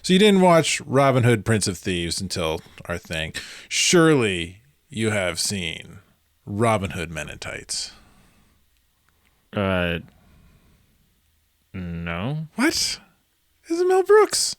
So you didn't watch Robin Hood, Prince of Thieves until our thing. Surely you have seen Robin Hood Men in Tights. No. What? This is Mel Brooks.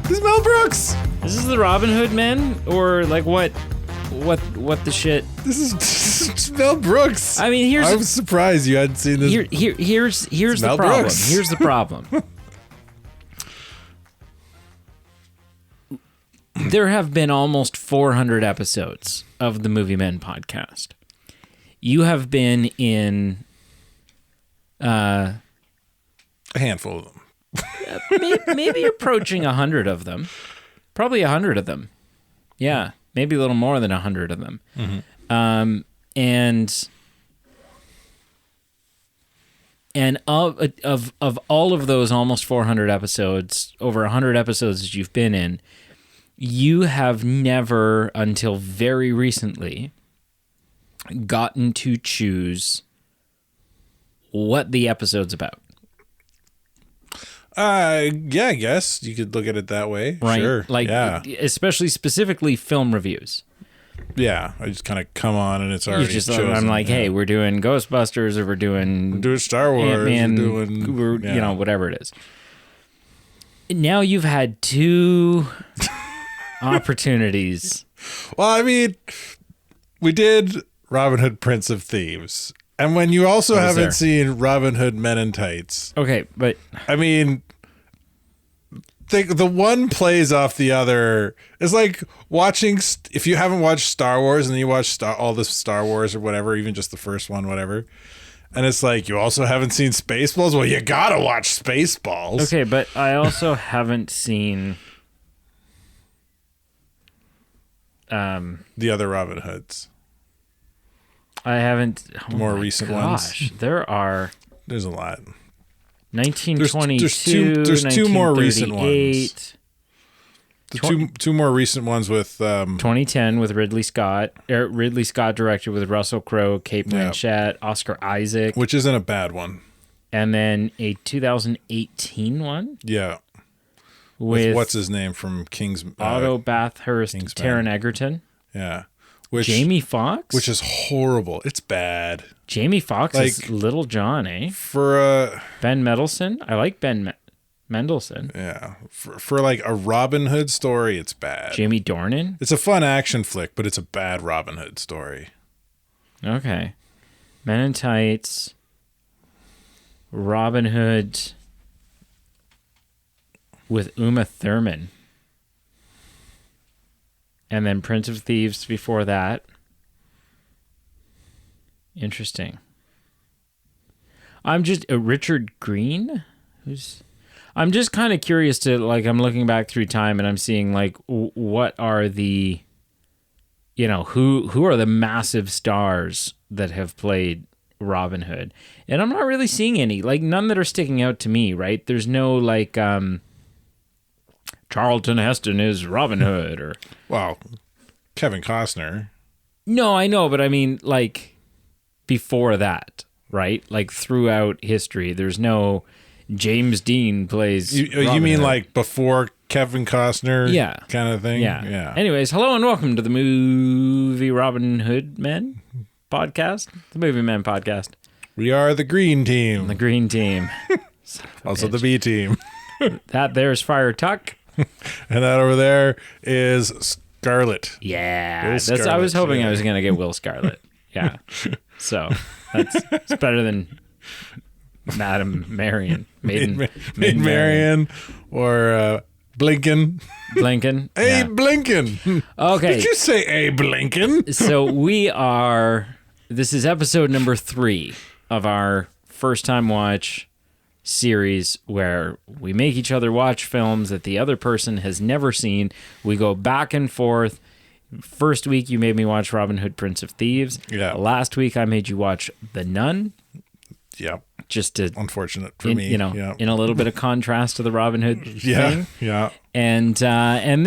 This is Mel Brooks. This is the Robin Hood Men, or like what the shit? This is Mel Brooks. I mean, I was surprised you hadn't seen this. Here's the Mel problem. Brooks. Here's the problem. There have been almost 400 episodes of the Movie Men podcast. You have been in A handful of them. maybe approaching 100 of them. Probably 100 of them. Yeah, maybe a little more than 100 of them. Mm-hmm. And of all of those almost 400 episodes, over 100 episodes that you've been in, you have never, until very recently, gotten to choose what the episode's about. Yeah, I guess you could look at it that way. Right? Sure. Like, yeah. especially specifically film reviews. Yeah, I just kind of come on and it's already chosen. I'm like, hey, we're doing Ghostbusters, or we're doing Star Wars, Ant-Man, we're you know, whatever it is. Now you've had two opportunities. Well, I mean, we did Robin Hood, Prince of Thieves. And when you also haven't seen Robin Hood Men in Tights. Okay, but I mean, the one plays off the other. It's like watching, if you haven't watched Star Wars and then you watch all the Star Wars or whatever, even just the first one, whatever. And it's like, you also haven't seen Spaceballs? Well, you gotta watch Spaceballs. Okay, but I also haven't seen the other Robin Hoods. I haven't. Oh more recent ones. There are. There's a lot. 1922. There's two more recent ones. 1938, Two more recent ones with 2010 with Ridley Scott. Ridley Scott directed with Russell Crowe, Kate Blanchett, Oscar Isaac, which isn't a bad one. And then a 2018 one. Yeah. With what's his name from King's Otto Bathurst, Taron Egerton. Yeah. Jamie Foxx? Which is horrible. It's bad. Jamie Foxx is Little John, eh? For Ben Mendelsohn? I like Ben Mendelsohn. Yeah. For like a Robin Hood story, it's bad. Jamie Dornan? It's a fun action flick, but it's a bad Robin Hood story. Okay. Men in Tights, Robin Hood with Uma Thurman. And then Prince of Thieves before that. Interesting. I'm just Richard Green, I'm just kind of curious to, like, I'm looking back through time and I'm seeing like what are the, you know, who are the massive stars that have played Robin Hood, and I'm not really seeing any, like, none that are sticking out to me. Right? There's no like Charlton Heston is Robin Hood, or wow, Kevin Costner. No, I know, but I mean, like, before that, right? Like, throughout history, there's no James Dean plays. You mean Hood. like before Kevin Costner? Yeah, kind of thing. Yeah. Anyways, hello and welcome to the Movie Robin Hood Men podcast, the Movie Men podcast. We are the green team. The green team. Also the B team. That there's Friar Tuck. And that over there is Scarlet. Yeah, I was hoping I was going to get Will Scarlet. Yeah, so it's better than Madam Marian, Maid Marian, or Blinken. Blinken. Abe Blinken. Okay. Did you say Abe Blinken? So this is episode number 3 of our first time watch series, where we make each other watch films that the other person has never seen. We go back and forth. First week you made me watch Robin Hood, Prince of Thieves. Yeah. Last week I made you watch The Nun. Yeah. Just to Unfortunate for me. in a little bit of contrast to the Robin Hood thing. Yeah. And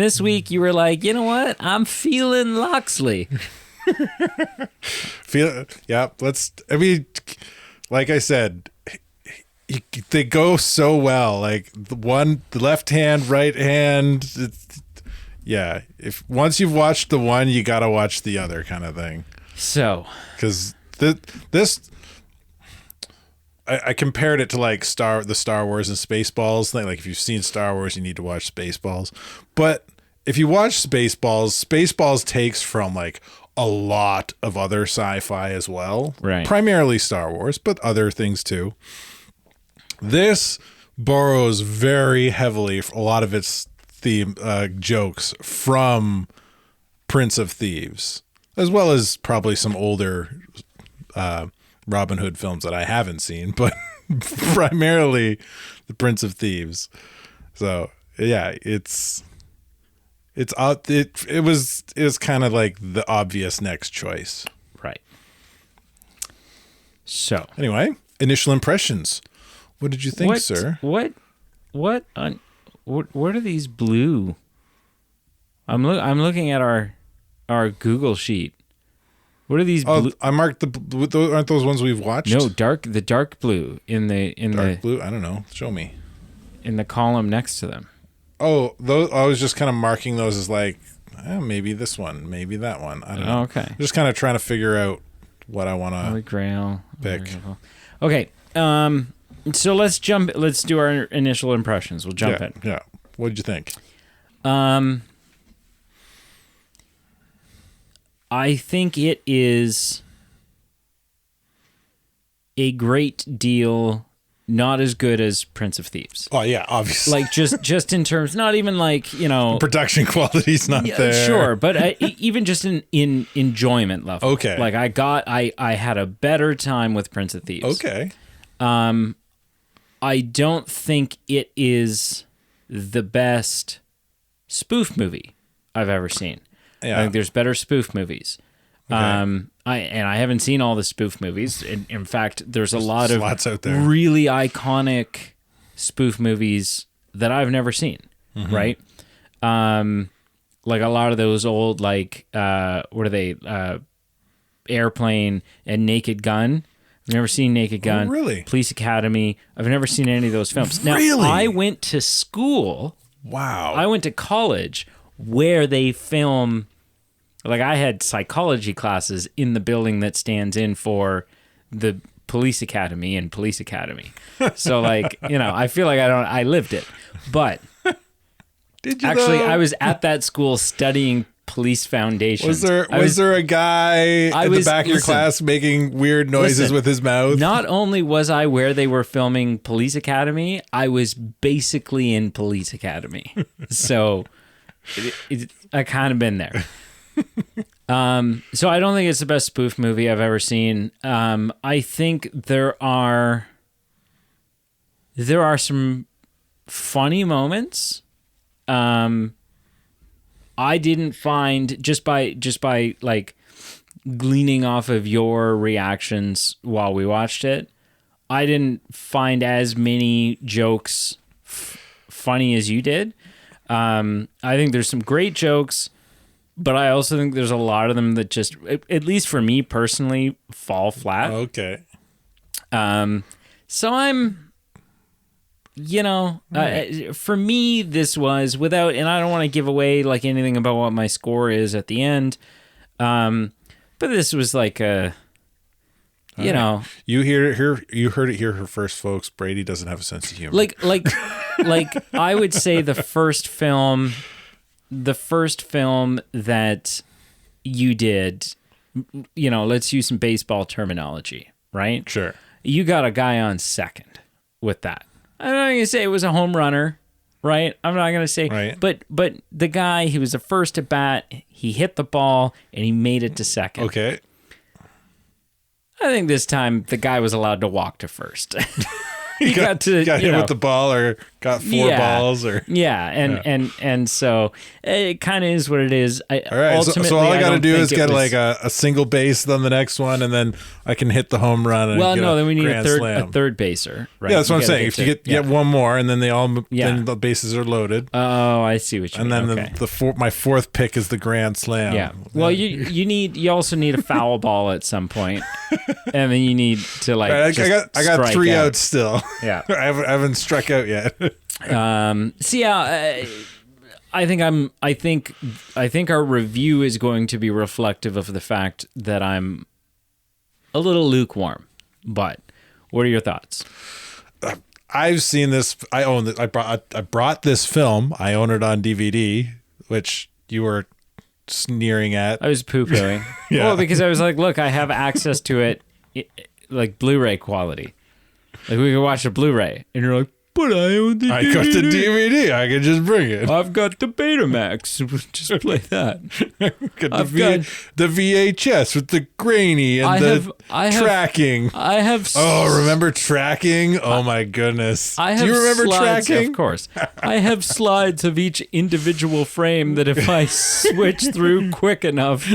this week you were like, you know what? I'm feeling Loxley. Like I said, they go so well. Like the left hand, right hand. If once you've watched the one, you got to watch the other kind of thing. So, because this. I compared it to like the Star Wars and Spaceballs thing. Like if you've seen Star Wars, you need to watch Spaceballs. But if you watch Spaceballs takes from like a lot of other sci-fi as well. Right. Primarily Star Wars, but other things too. This borrows very heavily a lot of its theme jokes from Prince of Thieves, as well as probably some older Robin Hood films that I haven't seen, but primarily the Prince of Thieves. So yeah, it was kind of like the obvious next choice. right. So Anyway, initial impressions. What did you think, sir? What are these blue? I'm looking at our Google sheet. What are these blue? I marked aren't those ones we've watched? No, the dark blue in the Blue. I don't know. Show me. in the column next to them. Oh, those. I was just kind of marking those as like, maybe this one, maybe that one. I don't know. Oh, okay. Just kind of trying to figure out what I want Holy to Grail. pick. Okay. So let's do our initial impressions. We'll jump in. Yeah. What did you think? I think it is a great deal, not as good as Prince of Thieves. Oh yeah, obviously. Like just in terms, not even like, Production quality's not there. Sure, but even just in enjoyment level. Okay. Like I had a better time with Prince of Thieves. Okay. I don't think it is the best spoof movie I've ever seen. Yeah. I think there's better spoof movies. Okay. I haven't seen all the spoof movies. In fact, there's lots out there. Really iconic spoof movies that I've never seen. Mm-hmm. Right? Like a lot of those old, like what are they? Airplane and Naked Gun. I've never seen Naked Gun. Oh, really? Police Academy. I've never seen any of those films. Now, Really? I went to school. Wow. I went to college where they film. Like I had psychology classes in the building that stands in for the Police Academy and Police Academy. So like, I feel like I lived it. But Did you actually, though? I was at that school studying police foundation. Was there a guy in the back of your class making weird noises with his mouth? Not only was I where they were filming Police Academy, I was basically in Police Academy. So I kind of been there. So I don't think it's the best spoof movie I've ever seen. I think there are some funny moments. I didn't find just by like gleaning off of your reactions while we watched it, I didn't find as many jokes funny as you did. I think there's some great jokes, but I also think there's a lot of them that just, at least for me personally, fall flat. Okay. So I'm, for me, this was without, and I don't want to give away like anything about what my score is at the end. But this was like a, you know, you heard it here first, folks. Brady doesn't have a sense of humor. like I would say the first film that you did, let's use some baseball terminology, right? Sure. You got a guy on second with that. I'm not going to say it was a home runner, right? I'm not going to say, right. But the guy, he was the first at bat. He hit the ball and he made it to second. Okay. I think this time the guy was allowed to walk to first. He got hit with the ball or got 4 balls or yeah, and so it kind of is what it is. all right. So all I got to do is get like a single base on the next one, and then I can hit the home run. And get then we need grand a slam. third baser. Right? Yeah, that's what I'm saying. If you get one more, and then then the bases are loaded. Oh, I see what you mean. And then my 4th pick is the grand slam. Yeah. Well, you also need a foul ball at some point, and then you need to like. Right, I got 3 outs still. Yeah. I haven't struck out yet. So yeah, I think our review is going to be reflective of the fact that I'm a little lukewarm. But what are your thoughts? I've seen this. I own it. I brought this film. I own it on DVD, which you were sneering at. I was poo-pooing. Yeah. Well, because I was like, look, I have access to it, like Blu-ray quality. Like we could watch a Blu-ray, and you're like, but I own the DVD. I got the DVD. I can just bring it. I've got the Betamax. Just play that. Got the VHS with the grainy and tracking. I have. Oh, remember tracking? Oh my goodness. Do you remember slides, tracking? Of course. I have slides of each individual frame that if I switch through quick enough.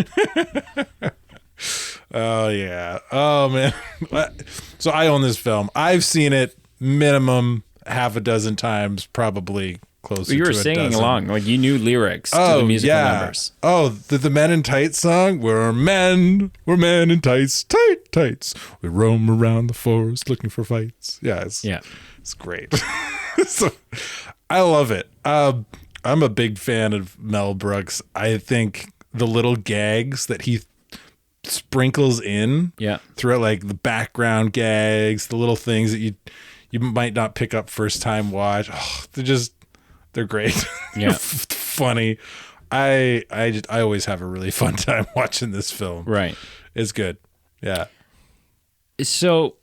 Oh yeah. Oh man. So I own this film. I've seen it minimum half a dozen times, probably closer. You were to singing along, like you knew lyrics to the musical numbers. Oh, the Men in Tights song. We're men in tights, tights. We roam around the forest looking for fights. Yeah, it's great. So I love it. I'm a big fan of Mel Brooks. I think the little gags that he sprinkles in throughout, like the background gags, the little things that you might not pick up first time watch. Oh, they're great. Yeah. Funny. I always have a really fun time watching this film. Right. It's good. Yeah. So,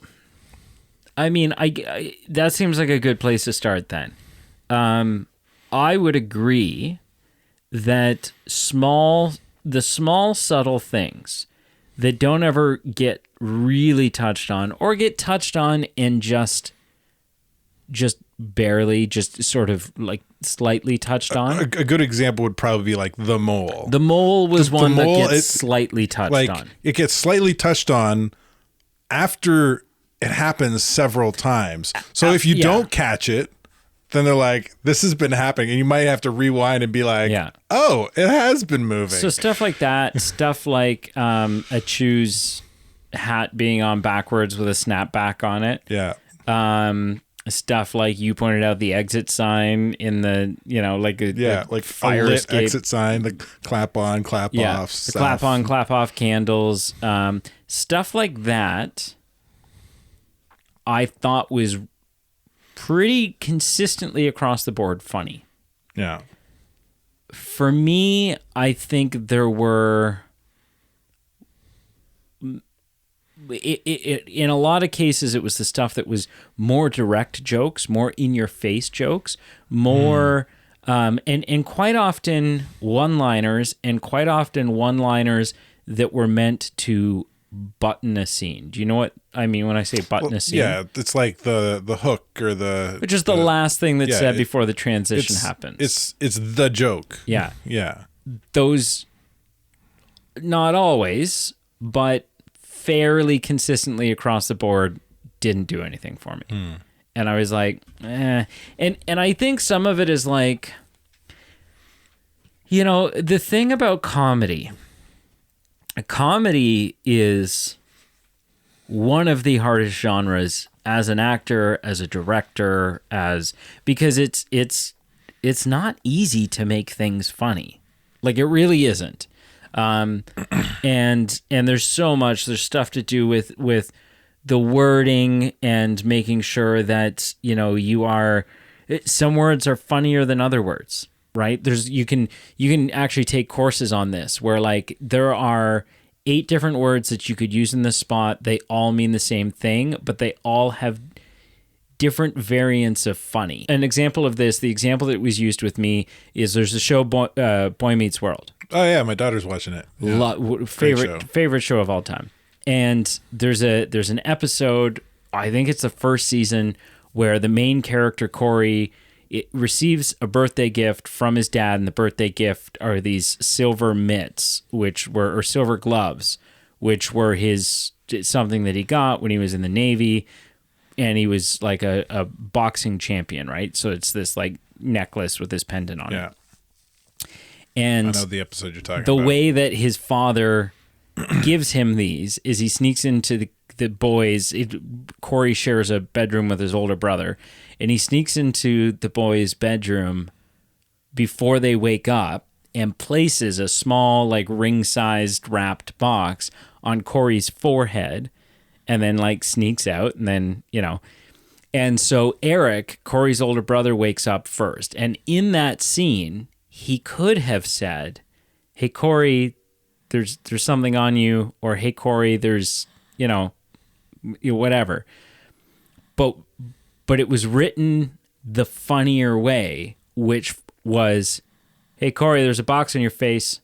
I mean, I that seems like a good place to start then. I would agree that the small subtle things that don't ever get really touched on or get touched on and just barely, just sort of like slightly touched on. A good example would probably be like The Mole. The Mole was one that gets slightly touched on. It gets slightly touched on after it happens several times. So if you don't catch it, then they're like, this has been happening. And you might have to rewind and be like, oh, it has been moving. So stuff like that, stuff like a Chew's hat being on backwards with a snapback on it. Yeah. Stuff like you pointed out, the exit sign in the, like fire lit escape exit sign, the clap on, clap off the clap on, clap off candles, stuff like that. I thought was pretty consistently across the board funny. Yeah. For me, I think there were. In a lot of cases, it was the stuff that was more direct jokes, more in-your-face jokes, more, and quite often one-liners, and quite often one-liners that were meant to button a scene. Do you know what I mean when I say button a scene? Yeah, it's like the hook or the... Which is the last thing that's said before the transition happens. It's the joke. Yeah. Yeah. Those, not always, but fairly consistently across the board, didn't do anything for me. And I was like, eh. And I think some of it is like, the thing about comedy is one of the hardest genres as an actor, as a director, because it's not easy to make things funny. Like, it really isn't. And there's so much, there's stuff to do with the wording and making sure that, some words are funnier than other words, right? You can actually take courses on this where like there are 8 different words that you could use in this spot. They all mean the same thing, but they all have different variants of funny. An example of this, the example that was used with me is there's a show, Boy Meets World. Oh yeah, my daughter's watching it. Yeah. Favorite show of all time. And there's an episode, I think it's the first season, where the main character Corey it receives a birthday gift from his dad, and the birthday gift are these silver mitts, or silver gloves, which were something that he got when he was in the Navy, and he was like a boxing champion, right? So it's this like necklace with this pendant on it. And I know the episode you're talking the about. way that his father gives him these is he sneaks into the boys. Corey shares a bedroom with his older brother, and he sneaks into the boys' bedroom before they wake up and places a small, like ring-sized wrapped box on Corey's forehead, and then like sneaks out, and then, you know. And so Eric, Corey's older brother, wakes up first. And in that scene, he could have said, "Hey, Corey, there's something on you," or "Hey, Corey, there's, whatever." But it was written the funnier way, which was, "Hey, Corey, there's a box on your face,"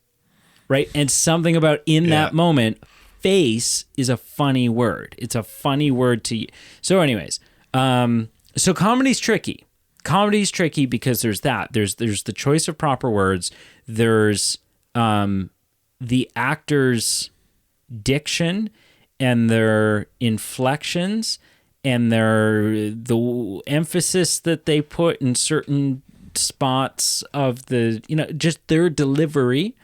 right? And something about in that moment, face is a funny word. It's a funny word to. So, anyways, so comedy's tricky. Comedy's tricky because there's that. There's the choice of proper words. There's the actor's diction and their inflections and the emphasis that they put in certain spots of just their delivery.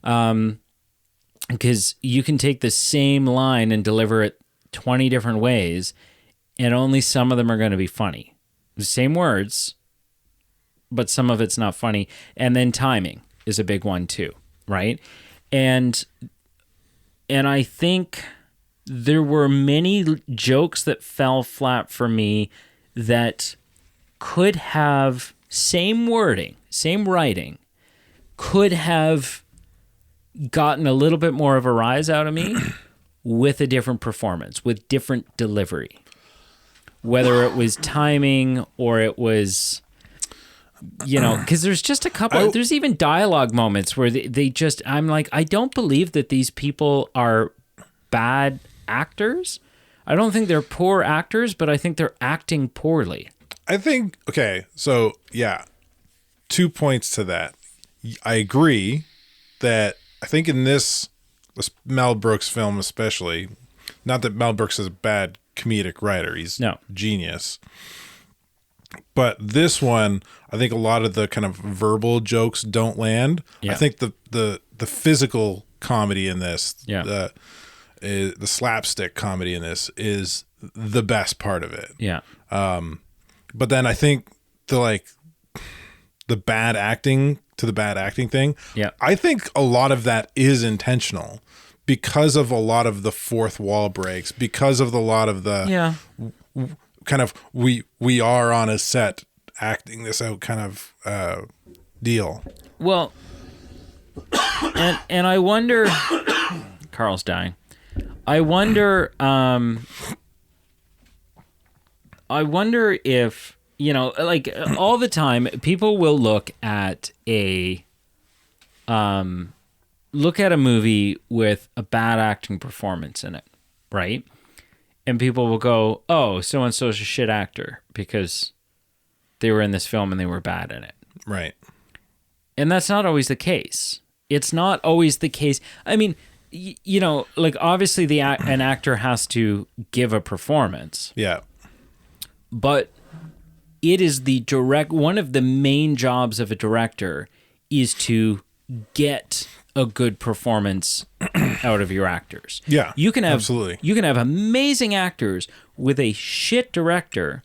Because you can take the same line and deliver it 20 different ways, and only some of them are going to be funny. The same words, but some of it's not funny. And then timing is a big one too, right? And I think there were many jokes that fell flat for me that could have same wording, same writing, could have gotten a little bit more of a rise out of me with a different performance, with different delivery. Whether it was timing or it was, because there's just a couple, there's even dialogue moments where they just, I'm like, I don't believe that these people are bad actors. I don't think they're poor actors, but I think they're acting poorly. I think, okay, so yeah, 2 points to that. I agree that I think in this Mel Brooks film especially, not that Mel Brooks is a bad comedic writer, he's genius, but this one, I think a lot of the kind of verbal jokes don't land. I think the physical comedy in this, the slapstick comedy in this is the best part of it. But then I think the bad acting thing, I think a lot of that is intentional because of a lot of the fourth wall breaks, because of a lot of the kind of we are on a set acting this out kind of deal. Well, and I wonder, Carl's dying. I wonder if, like all the time, people will look at a movie with a bad acting performance in it, right? And people will go, "Oh, so and so's a shit actor because they were in this film and they were bad in it." Right. And that's not always the case. It's not always the case. I mean, like obviously an actor has to give a performance. Yeah. But it is one of the main jobs of a director is to get a good performance out of your actors. Yeah. You can have absolutely. You can have amazing actors with a shit director,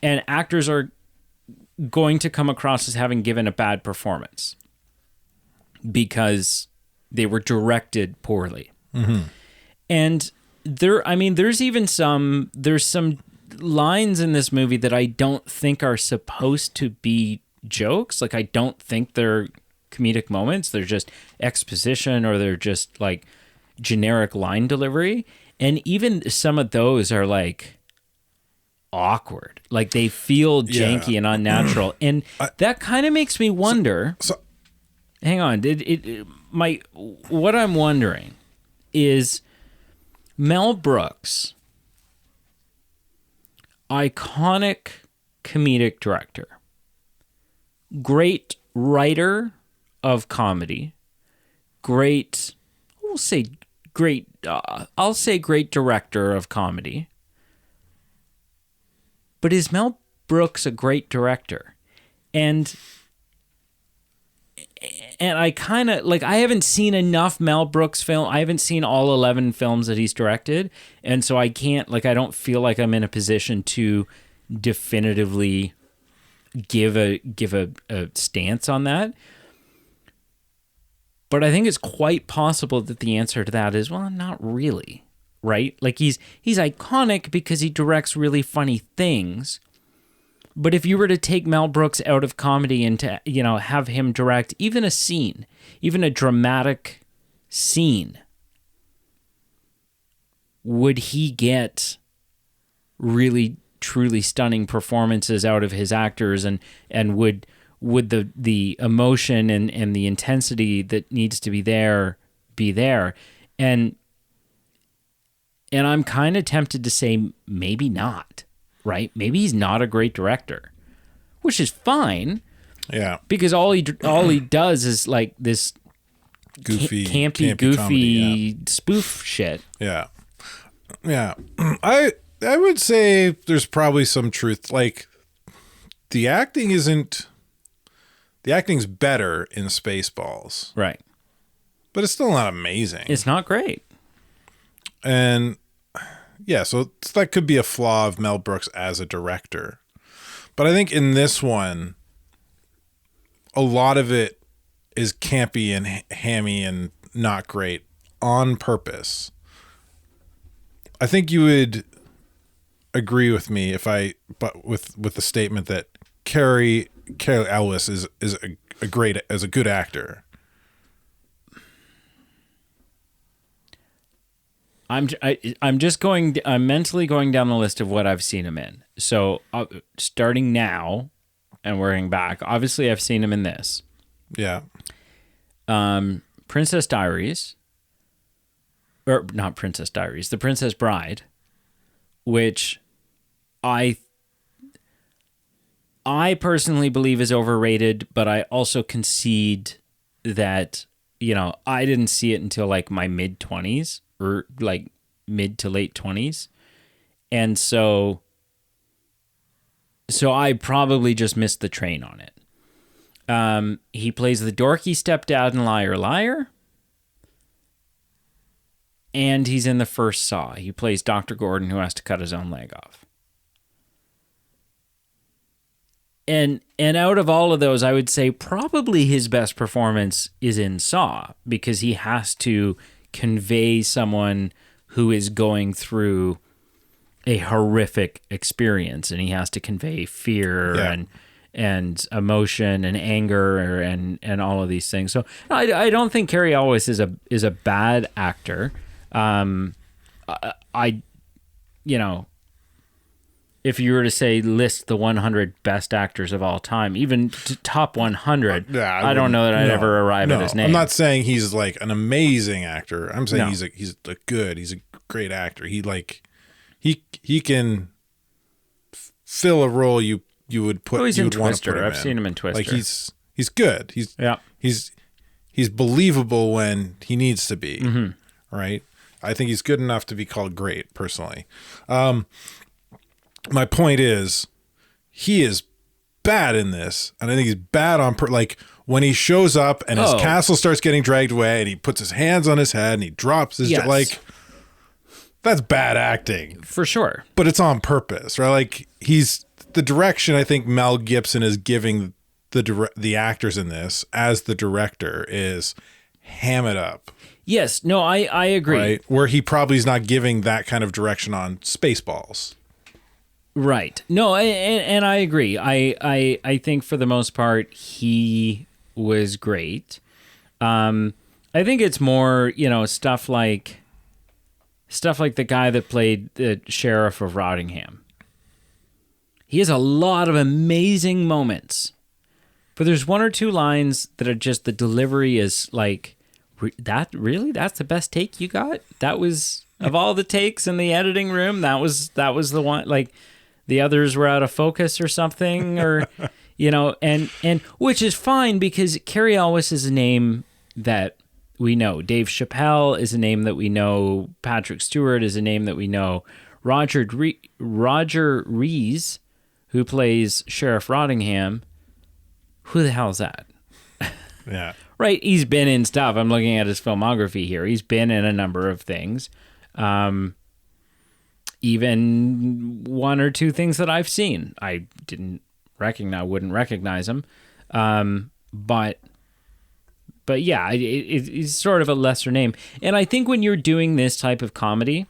and actors are going to come across as having given a bad performance because they were directed poorly. Mm-hmm. And there's some lines in this movie that I don't think are supposed to be jokes. Like, I don't think they're comedic moments. They're just exposition, or they're just like generic line delivery. And even some of those are like awkward. Like, they feel janky and unnatural. And that kind of makes me wonder. Hang on. What I'm wondering is Mel Brooks, iconic comedic director, great writer of comedy, great, we'll say great, I'll say great director of comedy. But is Mel Brooks a great director? And I kind of, like, I haven't seen enough Mel Brooks film. I haven't seen all 11 films that he's directed. And so I can't, like, I don't feel like I'm in a position to definitively give a stance on that. But I think it's quite possible that the answer to that is, well, not really, right? Like, he's iconic because he directs really funny things. But if you were to take Mel Brooks out of comedy and to, you know, have him direct even a scene, even a dramatic scene, would he get really truly stunning performances out of his actors, and would the emotion and the intensity that needs to be there be there? And I'm kind of tempted to say maybe not. Right? Maybe he's not a great director, which is fine. Yeah. Because all he does is like this goofy, campy comedy, spoof shit. Yeah. Yeah. I would say there's probably some truth. Like, the acting's better in Spaceballs. Right. But it's still not amazing. It's not great. And yeah, so that could be a flaw of Mel Brooks as a director. But I think in this one, a lot of it is campy and hammy and not great on purpose. I think you would agree with me with the statement that Cary Elwes is a good actor. I'm mentally going down the list of what I've seen him in. So starting now and working back, obviously I've seen him in this. Yeah. Princess Diaries, or not Princess Diaries, The Princess Bride, which I personally believe is overrated, but I also concede that, you know, I didn't see it until like my mid-20s. Or like mid to late 20s. And so I probably just missed the train on it. He plays the dorky stepdad in Liar Liar. And he's in the first Saw. He plays Dr. Gordon, who has to cut his own leg off. And out of all of those, I would say probably his best performance is in Saw, because he has to convey someone who is going through a horrific experience, and he has to convey fear and emotion and anger and all of these things. So I don't think Cary Elwes is a bad actor. You know, if you were to say list the 100 best actors of all time, even top 100, I don't know that I'd ever arrive at his name. I'm not saying he's like an amazing actor. I'm saying he's a great actor. He can fill a role you would put. Oh, he's in Twister. I've seen him in Twister. Like he's good. He's believable when he needs to be. Mm-hmm. Right. I think he's good enough to be called great, personally. My point is, he is bad in this, and I think he's bad on like when he shows up and his castle starts getting dragged away, and he puts his hands on his head and he drops his like, that's bad acting for sure. But it's on purpose, right? Like, he's the direction I think Mel Gibson is giving the actors in this as the director is ham it up. Yes, no, I agree. Right, where he probably is not giving that kind of direction on Spaceballs. Right. No, and I agree. I think for the most part he was great. I think it's more, you know, stuff like the guy that played the sheriff of Rottingham. He has a lot of amazing moments, but there's one or two lines that are just, the delivery is like, that's the best take you got? That was, of all the takes in the editing room, that was the one, like, the others were out of focus or something, or and which is fine because Carrie Elwes is a name that we know. Dave Chappelle is a name that we know. Patrick Stewart is a name that we know. Roger Rees, who plays Sheriff Rottingham, who the hell is that? Yeah. Right, he's been in stuff. I'm looking at his filmography here. He's been in a number of things. Even one or two things that I've seen. I wouldn't recognize him. But yeah, it's sort of a lesser name. And I think when you're doing this type of comedy,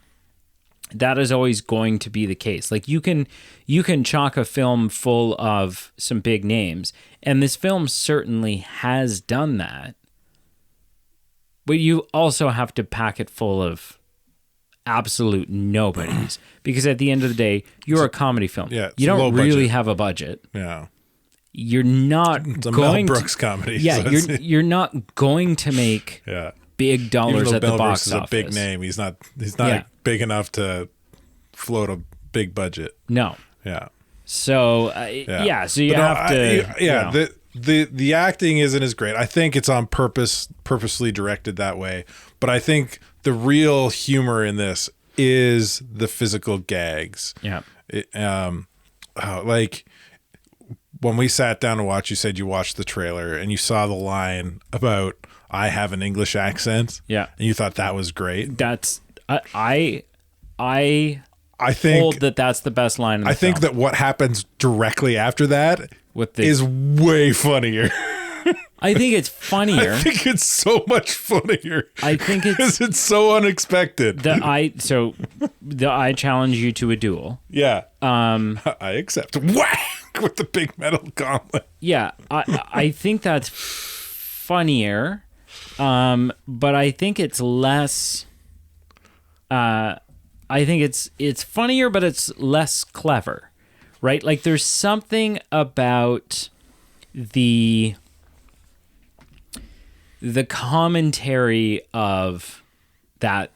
that is always going to be the case. Like you can chalk a film full of some big names, and this film certainly has done that. But you also have to pack it full of absolute nobodies, because at the end of the day, you're a comedy film. Yeah, you don't really budget. have a budget. Yeah. You're not It's a going Mel Brooks comedy. Yeah, so you're not going to make yeah. big dollars Even though at Mel the box Brooks is office. a big name. He's not Yeah. big enough to float a big budget. No. Yeah. So so you have to. The acting isn't as great. I think it's on purposely directed that way. But I think the real humor in this is the physical gags. Yeah. Like when we sat down to watch, you said you watched the trailer and you saw the line about I have an English accent. Yeah. And you thought that was great. That's I think hold that's the best line in the I think film. that what happens directly after that With the- is way funnier. I think it's funnier. I think it's so much funnier. I think because it's so unexpected. I challenge you to a duel. Yeah. I accept. Whack with the big metal gauntlet. Yeah, I think that's funnier, but I think it's less. I think it's funnier, but it's less clever, right? Like there's something about the commentary of that,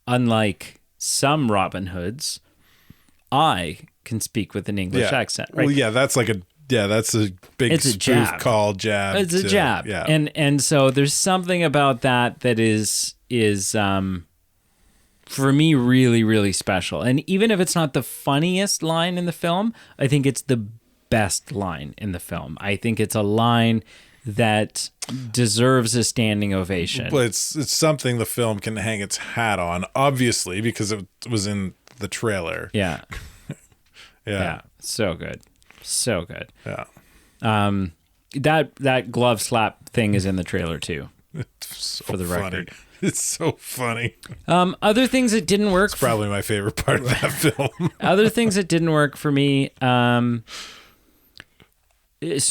unlike some Robin Hoods, I can speak with an English accent, right? Well, yeah, that's a big It's a spoof jab. call jab. It's a jab. Yeah. And so there's something about that is for me really, really special. And even if it's not the funniest line in the film, I think it's the best line in the film. I think it's a line that deserves a standing ovation. But it's something the film can hang its hat on, obviously, because it was in the trailer. Yeah. Yeah. So good. So good. Yeah. That glove slap thing is in the trailer too. So for the funny. record. It's so funny. Other things that didn't work. It's probably my favorite part of that film. Other things that didn't work for me. So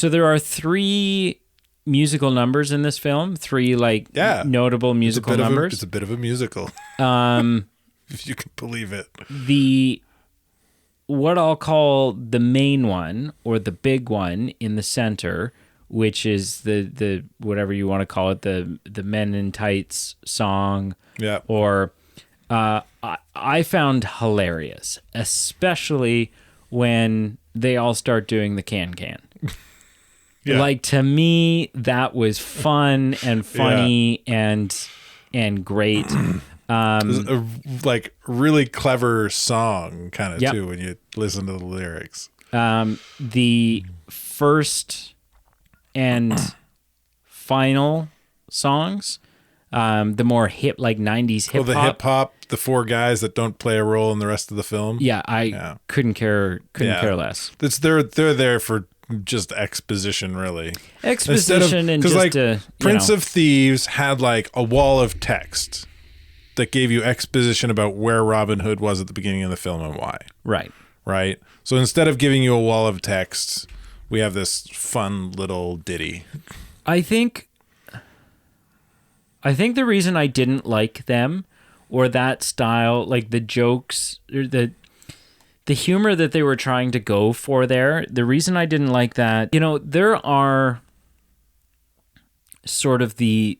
there are 3 musical numbers in this film. 3 notable musical numbers. It's a bit of a musical. If you can believe it. What I'll call the main one or the big one in the center, which is the whatever you want to call it, the Men in Tights song. Yeah. Or I found hilarious, especially when they all start doing the can. Yeah. Like, to me, that was fun and funny and great. It's a really clever song kind of Yep. too when you listen to the lyrics. The first and final songs, the more hip, like 90s hip hop. the hip hop, the 4 guys that don't play a role in the rest of the film. Yeah, I couldn't care less. They're there for just exposition, really. Exposition and just Prince of Thieves had like a wall of text that gave you exposition about where Robin Hood was at the beginning of the film and why. Right. So instead of giving you a wall of text, we have this fun little ditty. I think the reason I didn't like them or that style, like the jokes or the humor that they were trying to go for there, the reason I didn't like that, there are sort of the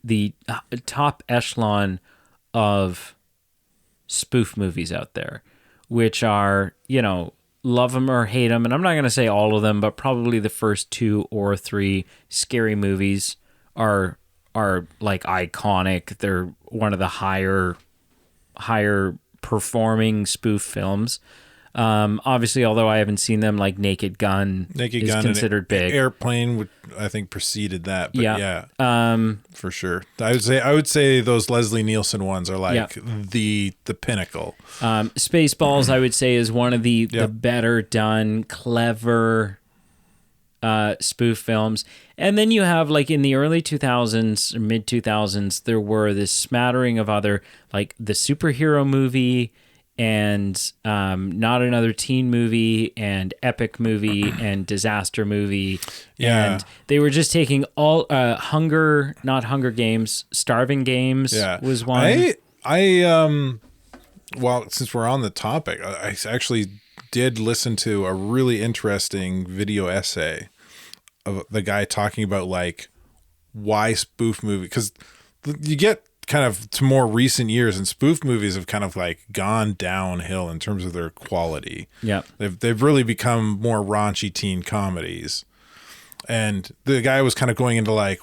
top echelon of spoof movies out there, which are, love them or hate them, and I'm not going to say all of them, but probably the first 2 or 3 Scary movies are like iconic. They're one of the higher performing spoof films. Obviously, although I haven't seen them, like Naked Gun is considered big. Airplane would, I think, preceded that. But yeah, for sure. I would say those Leslie Nielsen ones are like the pinnacle. Spaceballs, I would say, is one of the better done, clever spoof films. And then you have, like, in the early 2000s or mid 2000s, there were this smattering of other, like the superhero movie and Not Another Teen Movie and Epic Movie and Disaster Movie. Yeah. And they were just taking all not Hunger Games, Starving Games was one. Well, since we're on the topic, I actually did listen to a really interesting video essay of the guy talking about, like, why spoof movie, because you get kind of to more recent years and spoof movies have kind of like gone downhill in terms of their quality. Yeah. They've really become more raunchy teen comedies. And the guy was kind of going into, like,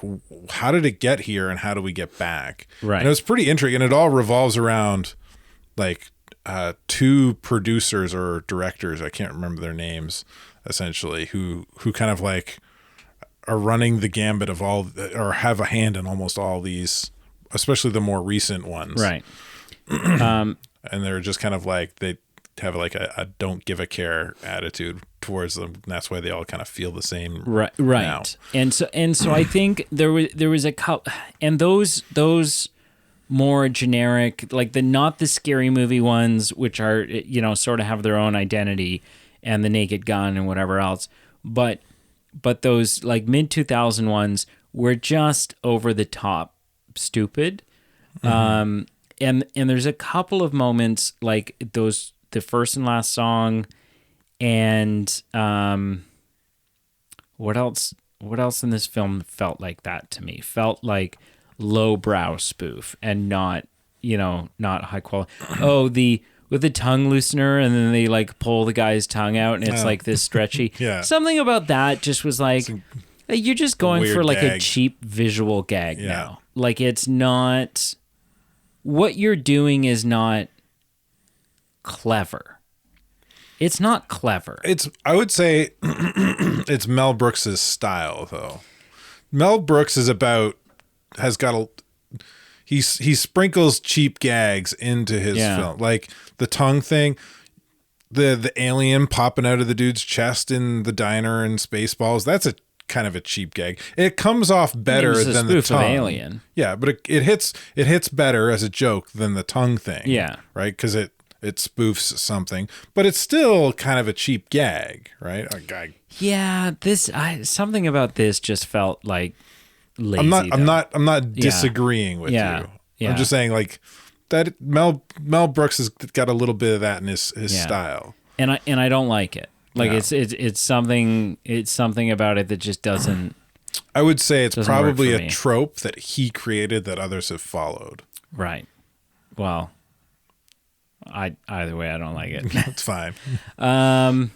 how did it get here and how do we get back? Right. And it was pretty intriguing. And it all revolves around, like, 2 producers or directors, I can't remember their names, essentially, who kind of, like, are running the gambit of all, or have a hand in almost all these, especially the more recent ones. Right. And they're just kind of like, they have like a don't give a care attitude towards them. And that's why they all kind of feel the same. Right. Now. And so I think there was a couple, and those more generic, like not the Scary Movie ones, which are, sort of have their own identity, and the Naked Gun and whatever else. But those, like, mid 2000 ones were just over the top stupid. And there's a couple of moments, like the first and last song, and what else in this film felt like that to me? Felt like lowbrow spoof and not high quality. With the tongue loosener, and then they, like, pull the guy's tongue out, and it's like this stretchy. Yeah. Something about that just was like, you're just going for, like, gag. a cheap visual gag now. Like, it's not, what you're doing is not clever. It's not clever. I would say it's Mel Brooks's style, though. Mel Brooks he sprinkles cheap gags into his film, like the tongue thing, the alien popping out of the dude's chest in the diner and Spaceballs. That's a kind of a cheap gag. It comes off better than the tongue. Of Alien. Yeah, but it hits better as a joke than the tongue thing. Yeah, right, because it spoofs something, but it's still kind of a cheap gag, right? Yeah, something about this just felt like lazy. I'm not disagreeing with you. Yeah. I'm just saying, like, that Mel Brooks has got a little bit of that in his style, and I don't like it. Like, it's something about it that just doesn't. I would say it's probably a trope that he created that others have followed. Right. Well, either way, I don't like it. It's fine. I'm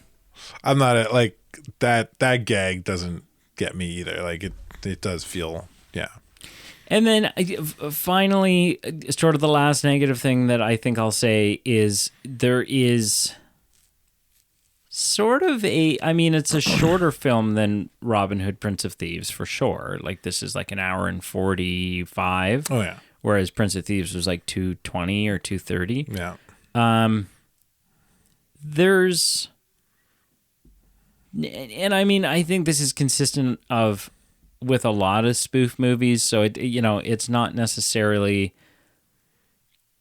not like that. That gag doesn't get me either. Like, it does feel, yeah. And then finally, sort of the last negative thing that I think I'll say is there is sort of it's a shorter film than Robin Hood, Prince of Thieves, for sure. Like, this is like an hour and 45. Oh, yeah. Whereas Prince of Thieves was like 2:20 or 2:30. Yeah. There's, and I think this is consistent with a lot of spoof movies. So it's not necessarily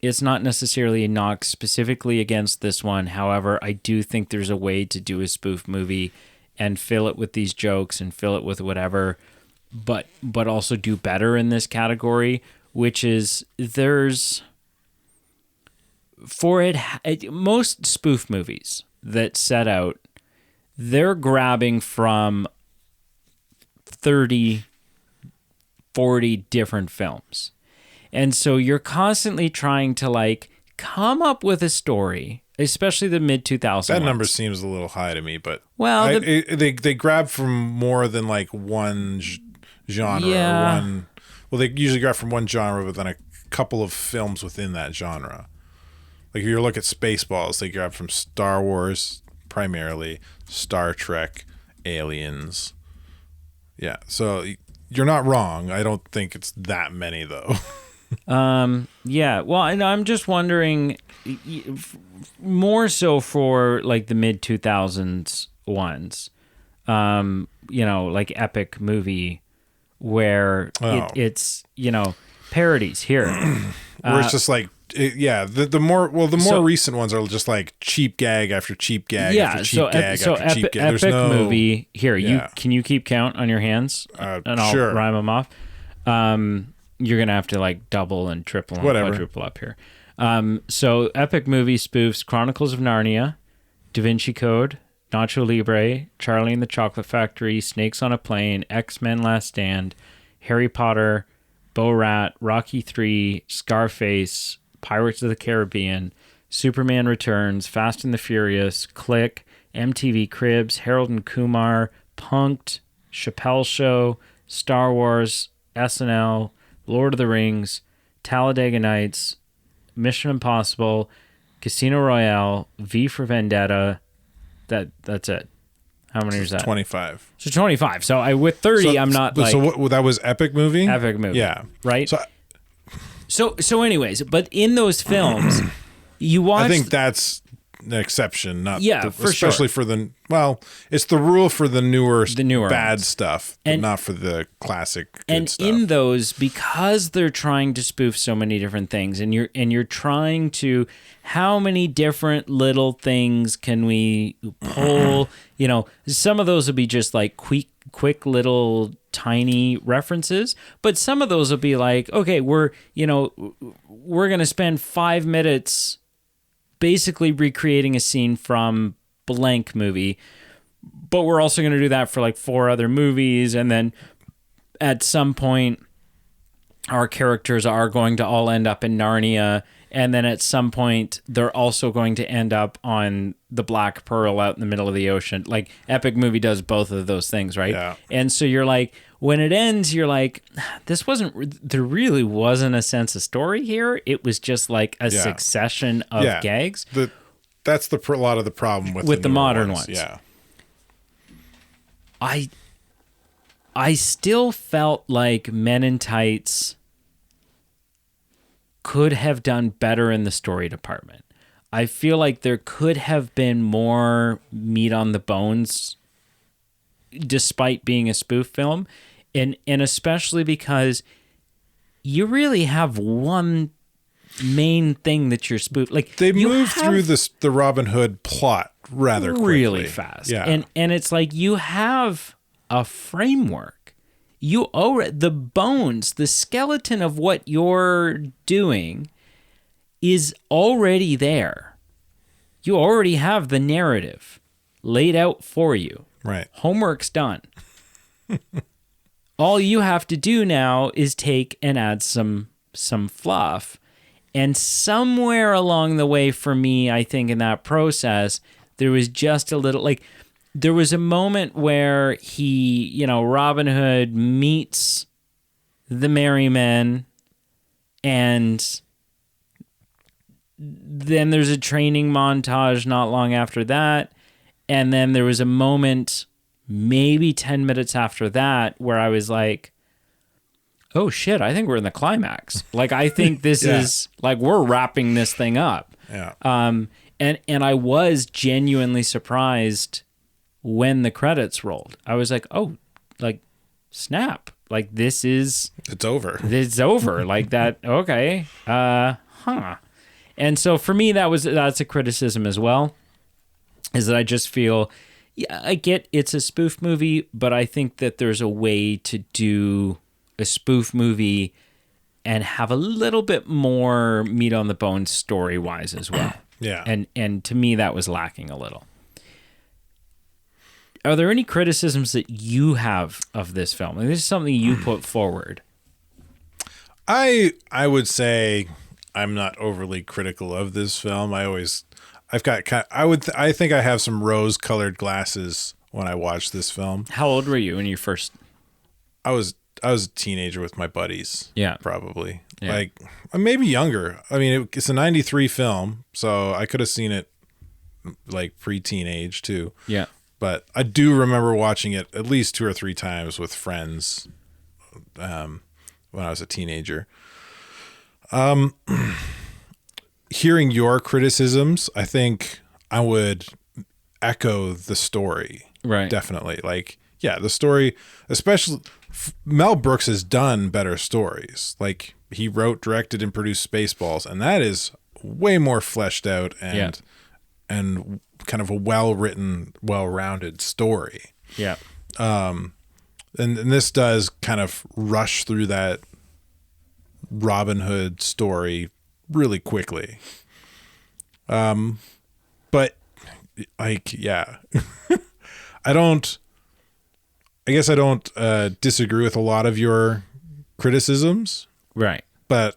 a knock specifically against this one. However, I do think there's a way to do a spoof movie and fill it with these jokes and fill it with whatever, but also do better in this category, which is most spoof movies that set out, they're grabbing from 30, 40 different films. And so you're constantly trying to, like, come up with a story especially the mid 2000s. That number seems a little high to me, but well, they grab from more than like one genre or one. Well, they usually grab from one genre, but then a couple of films within that genre. Like if you look at Spaceballs, they grab from Star Wars primarily, Star Trek, Aliens. Yeah, so you're not wrong. I don't think it's that many though. Yeah. Well, and I'm just wondering, more so for like the mid 2000s ones, like epic movie where it's parodies here. Where it's just like, the more recent ones are just like cheap gag after cheap gag after cheap gag after cheap gag. There's epic no movie here. Can you keep count on your hands? And I'll rhyme them off. You're gonna have to like double and triple and quadruple up here. So epic movie spoofs: Chronicles of Narnia, Da Vinci Code, Nacho Libre, Charlie and the Chocolate Factory, Snakes on a Plane, X-Men: Last Stand, Harry Potter, Bo-Rat, Rocky III, Scarface, Pirates of the Caribbean, Superman Returns, Fast and the Furious, Click, MTV Cribs, Harold and Kumar, Punk'd, Chappelle Show, Star Wars, SNL, Lord of the Rings, Talladega Nights, Mission Impossible, Casino Royale, V for Vendetta. That's it. How many is that? 25. So 25. So with 30, I'm not like... So what, that was epic movie? Epic movie. Yeah. Right? So anyways, but in those films, you watch... I think that's an exception, not especially for the... Well, it's the rule for the newer bad ones. Stuff, but not for the classic good stuff. And in those, because they're trying to spoof so many different things, and you're trying to... How many different little things can we pull? Some of those will be just like quick little tiny references, but some of those will be like, okay, we're going to spend 5 minutes basically recreating a scene from blank movie, but we're also going to do that for like 4 other movies, and then at some point our characters are going to all end up in Narnia. And then at some point, they're also going to end up on the Black Pearl out in the middle of the ocean. Like, epic movie does both of those things, right? Yeah. And so you're like, when it ends, you're like, there really wasn't a sense of story here. It was just like a succession of gags. That's a lot of the problem with the modern ones. Yeah. I still felt like Men in Tights could have done better in the story department. I feel like there could have been more meat on the bones despite being a spoof film, and especially because you really have one main thing that you're spoof. Like, they move through the Robin Hood plot rather quickly. Really fast. Yeah. And it's like you have a framework. You the bones, the skeleton of what you're doing is already there. You already have the narrative laid out for you. Right. Homework's done. All you have to do now is take and add some fluff. And somewhere along the way for me, I think in that process, there was just a little like... There was a moment where Robin Hood meets the Merry Men, and then there's a training montage not long after that, and then there was a moment, maybe 10 minutes after that, where I was like, oh shit, I think we're in the climax. Like, I think this is, like, we're wrapping this thing up. Yeah. And I was genuinely surprised when the credits rolled. I was like, oh, like, snap. Like, it's over. It's over. Like that. Okay. And so for me, that's a criticism as well, is that I just feel, I get it's a spoof movie, but I think that there's a way to do a spoof movie and have a little bit more meat on the bone story-wise as well. Yeah. And to me, that was lacking a little. Are there any criticisms that you have of this film? Like, this is something you put forward. I would say I'm not overly critical of this film. I've got I think I have some rose-colored glasses when I watched this film. How old were you when you first? I was a teenager with my buddies. Yeah. Probably. Yeah. Like maybe younger. I mean, it's a 93 film, so I could have seen it like pre-teenage too. Yeah. But I do remember watching it at least 2 or 3 times with friends when I was a teenager. Hearing your criticisms, I think I would echo the story. Right. Definitely. Like, yeah, the story, especially Mel Brooks has done better stories. Like, he wrote, directed, and produced Spaceballs, and that is way more fleshed out and kind of a well-written, well-rounded story. Yeah. And this does kind of rush through that Robin Hood story really quickly. But like, yeah, I guess I don't disagree with a lot of your criticisms, Right. but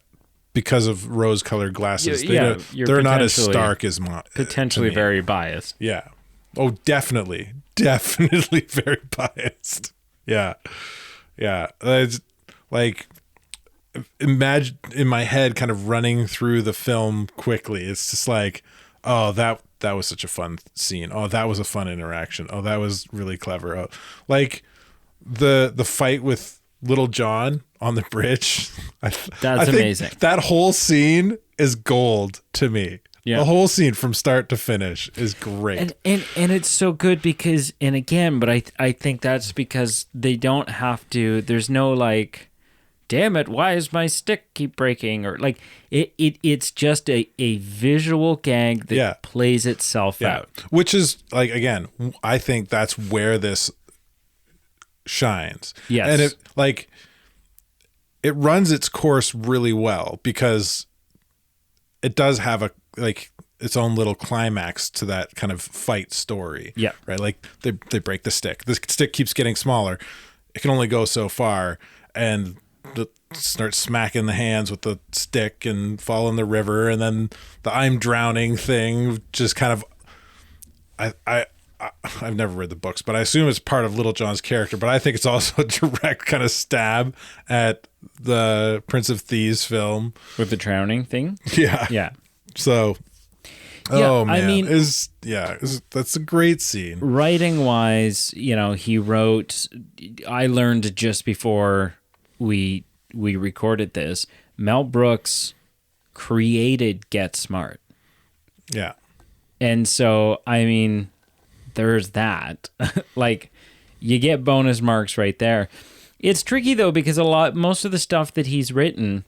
because of rose-colored glasses, you're they're not as potentially- stark as mine. Potentially very biased. Yeah. Oh, definitely very biased. Yeah. Yeah. It's like, imagine in my head kind of running through the film quickly. It's just like, oh, that was such a fun scene. Oh, that was a fun interaction. Oh, that was really clever. Oh, like the fight with Little John on the bridge. I think amazing. That whole scene is gold to me. Yeah. The whole scene from start to finish is great. And it's so good because, and again, but I think that's because they don't have to, there's no like, damn it, why is my stick keep breaking? Or like, it's just a visual gag that plays itself out. Which is, like, again, I think that's where this shines. Yes. And it runs its course really well because it does have its own little climax to that kind of fight story. Yeah. Right? Like, they break the stick. The stick keeps getting smaller. It can only go so far. And start smacking the hands with the stick and fall in the river, and then the I'm drowning thing just kind of I've never read the books, but I assume it's part of Little John's character, but I think it's also a direct kind of stab at the Prince of Thieves film With the drowning thing? Yeah. Yeah. So Yeah, oh man, I mean, that's a great scene. Writing wise, he wrote, I learned just before we recorded this, Mel Brooks created Get Smart. Yeah. And so, I mean, there's that. Like, you get bonus marks right there. It's tricky though, because most of the stuff that he's written,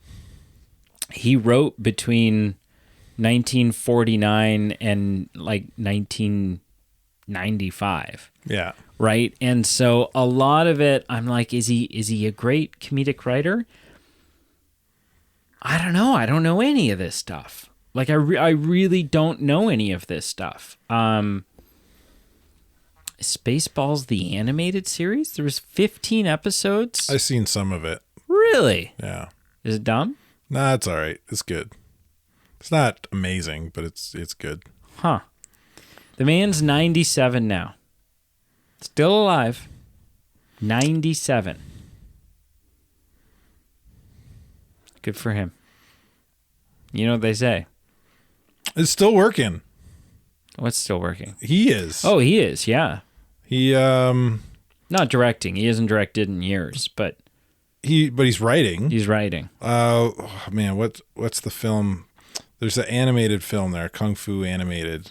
he wrote between 1949 and like 1995. Yeah. Right. And so a lot of it, I'm like, is he a great comedic writer? I don't know. I don't know any of this stuff. Like, I really don't know any of this stuff. Spaceballs, the animated series, there was 15 episodes. I've seen some of it. Really? Yeah. Is it dumb? Nah, it's all right. It's good. It's not amazing, but it's good. Huh. The man's 97 now. Still alive. 97. Good for him. You know what they say. It's still working. What's still working? He is. Oh, he is, yeah. He Not directing. He hasn't directed in years, but he's writing. he's writing. Oh man, what's the film? There's an animated film there, Kung Fu animated.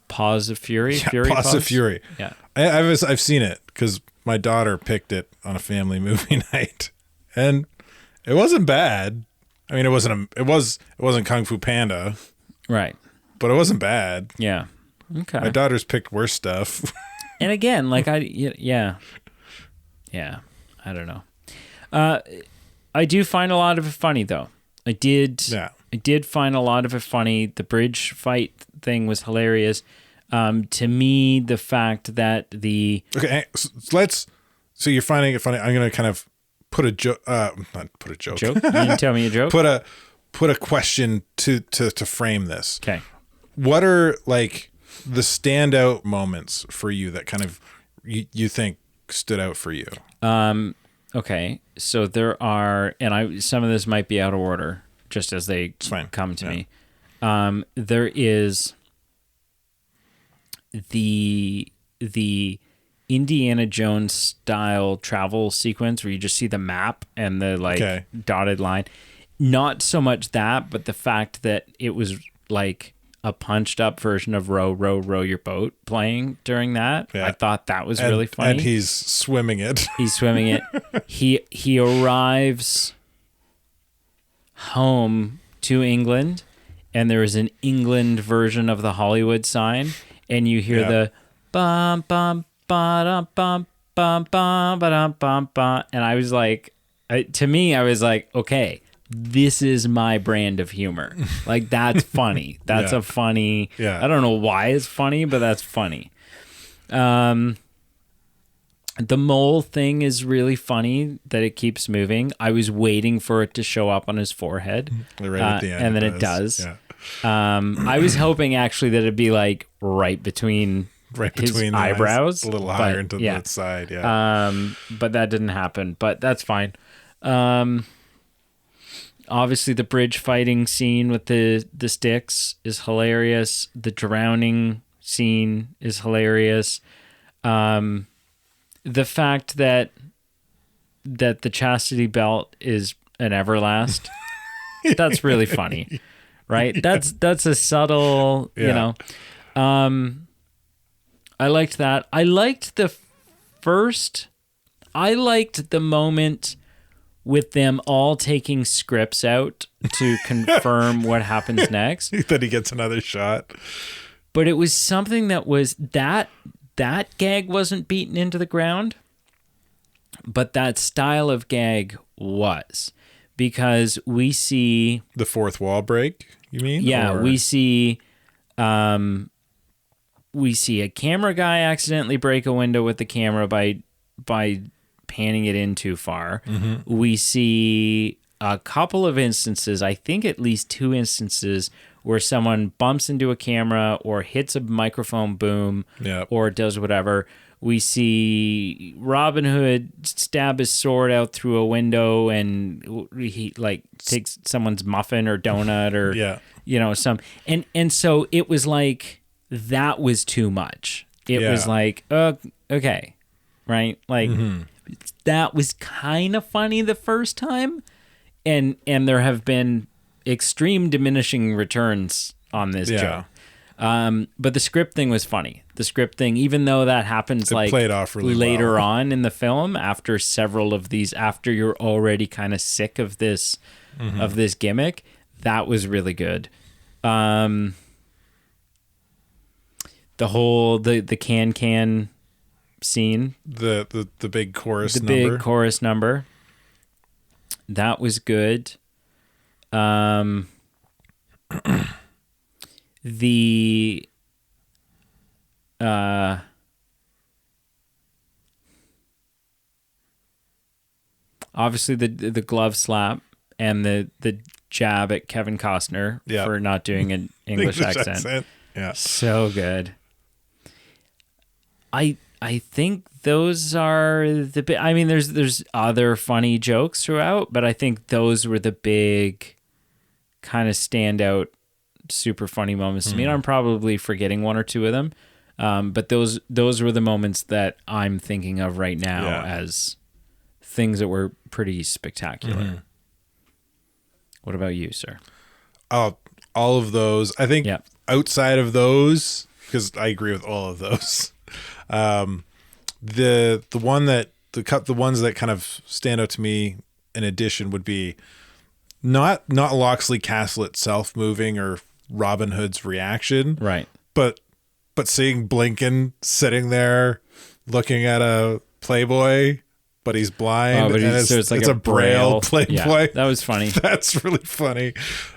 Paws of Fury? Yeah, Fury Paws of Fury. Yeah. I've seen it because my daughter picked it on a family movie night, and it wasn't bad. I mean, it wasn't Kung Fu Panda, Right. but it wasn't bad. Yeah. Okay. My daughter's picked worse stuff. And again, like yeah, I don't know. I do find a lot of it funny though. I did find a lot of it funny. The bridge fight thing was hilarious. To me, the fact that Okay, so you're finding it funny. I'm gonna kind of put a joke. Not put a joke. joke. You didn't tell me a joke. Put a question to frame this. Okay. what are like the standout moments for you that kind of you think stood out for you? Okay, so there are, and some of this might be out of order, just as they come to me. There is the Indiana Jones style travel sequence where you just see the map and the dotted line. Not so much that, but the fact that it was like a punched up version of row, row, row your boat playing during that. Yeah. I thought that was really funny. And he's swimming it. He's swimming it. He arrives home to England, and there is an England version of the Hollywood sign, and you hear the bum bum ba dum bum bum bum ba dum bum bum, and I was like, to me, I was like, okay, this is my brand of humor. Like, that's funny. That's a funny. Yeah. I don't know why it's funny, but that's funny. The mole thing is really funny that it keeps moving. I was waiting for it to show up on his forehead. Right at the end. And then it does. Yeah. I was hoping actually that it'd be like right between his eyebrows. A little higher into the side. Yeah. But that didn't happen. But that's fine. Obviously, the bridge fighting scene with the sticks is hilarious. The drowning scene is hilarious. The fact that the chastity belt is an Everlast, that's really funny, right? Yeah. That's a subtle, you know. I liked that. I liked the moment with them all taking scripts out to confirm what happens next. That he gets another shot. But it was something that was that gag wasn't beaten into the ground, but that style of gag was, because we see the fourth wall break, you mean? Yeah, or? we see a camera guy accidentally break a window with the camera by panning it in too far. Mm-hmm. We see a couple of instances, I think at least 2 instances, where someone bumps into a camera or hits a microphone boom or does whatever. We see Robin Hood stab his sword out through a window, and he like takes someone's muffin or donut or some. And so it was like that was too much. It was like, okay, right? Like that was kind of funny the first time, and there have been extreme diminishing returns on this joke. But the script thing was funny. The script thing, even though that happens played off really later on in the film, after several of these, after you're already kind of sick of this gimmick, that was really good. The whole the can scene, the big chorus, big chorus number, that was good. The obviously the glove slap and the jab at Kevin Costner for not doing an English accent. Yeah, so good. I think those are I mean, there's other funny jokes throughout, but I think those were the big kind of standout, super funny moments to me. And I'm probably forgetting 1 or 2 of them, but those were the moments that I'm thinking of right now as things that were pretty spectacular. What about you, sir? All of those. I think outside of those, because I agree with all of those. The ones that kind of stand out to me in addition would be not Loxley Castle itself moving or Robin Hood's reaction, right? But seeing Blinken sitting there looking at a Playboy, but he's blind, and it's like a Braille Playboy. Yeah, that was funny. That's really funny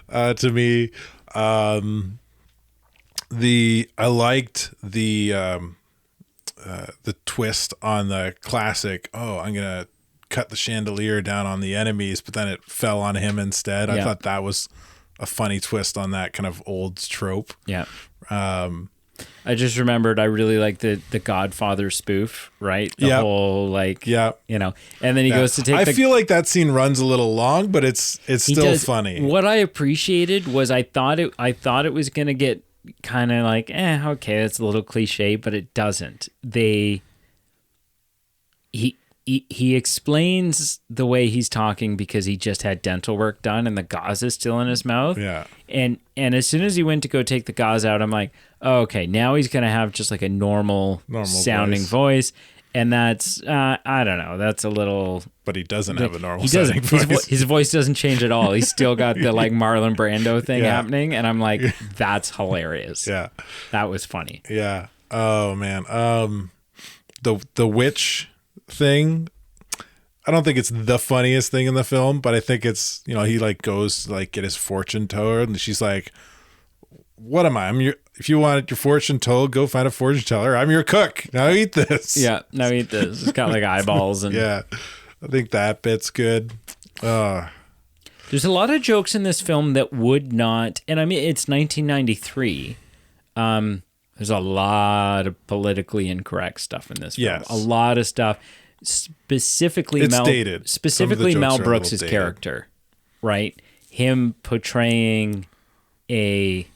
to me. I liked the twist on the classic. Oh, I'm gonna cut the chandelier down on the enemies, but then it fell on him instead. I thought that was a funny twist on that kind of old trope. Yeah. I just remembered I really like the Godfather spoof, right? The whole like, yeah, you know, and then he goes to take. I feel like that scene runs a little long, but it's still funny. What I appreciated was I thought it was gonna get kind of like, okay, that's a little cliche, but it doesn't. He explains the way he's talking because he just had dental work done and the gauze is still in his mouth. Yeah. And as soon as he went to go take the gauze out, I'm like, oh, okay, now he's going to have just like a normal sounding voice. And that's, I don't know, that's a little... But he doesn't have a normal sounding voice. His voice doesn't change at all. He's still got the like Marlon Brando thing happening. And I'm like, that's hilarious. Yeah. That was funny. Yeah. Oh, man. The witch thing, I don't think it's the funniest thing in the film, but I think it's, you know, he like goes to like get his fortune told and she's like, what am I? If you want your fortune told, go find a fortune teller. I'm your cook. Now eat this. Yeah, now eat this. It's got like eyeballs and yeah. I think that bit's good. There's a lot of jokes in this film that would not, and I mean it's 1993. There's a lot of politically incorrect stuff in this film. Yes. A lot of stuff. Specifically, it's dated. Specifically, Mel Brooks' character, right? Him portraying a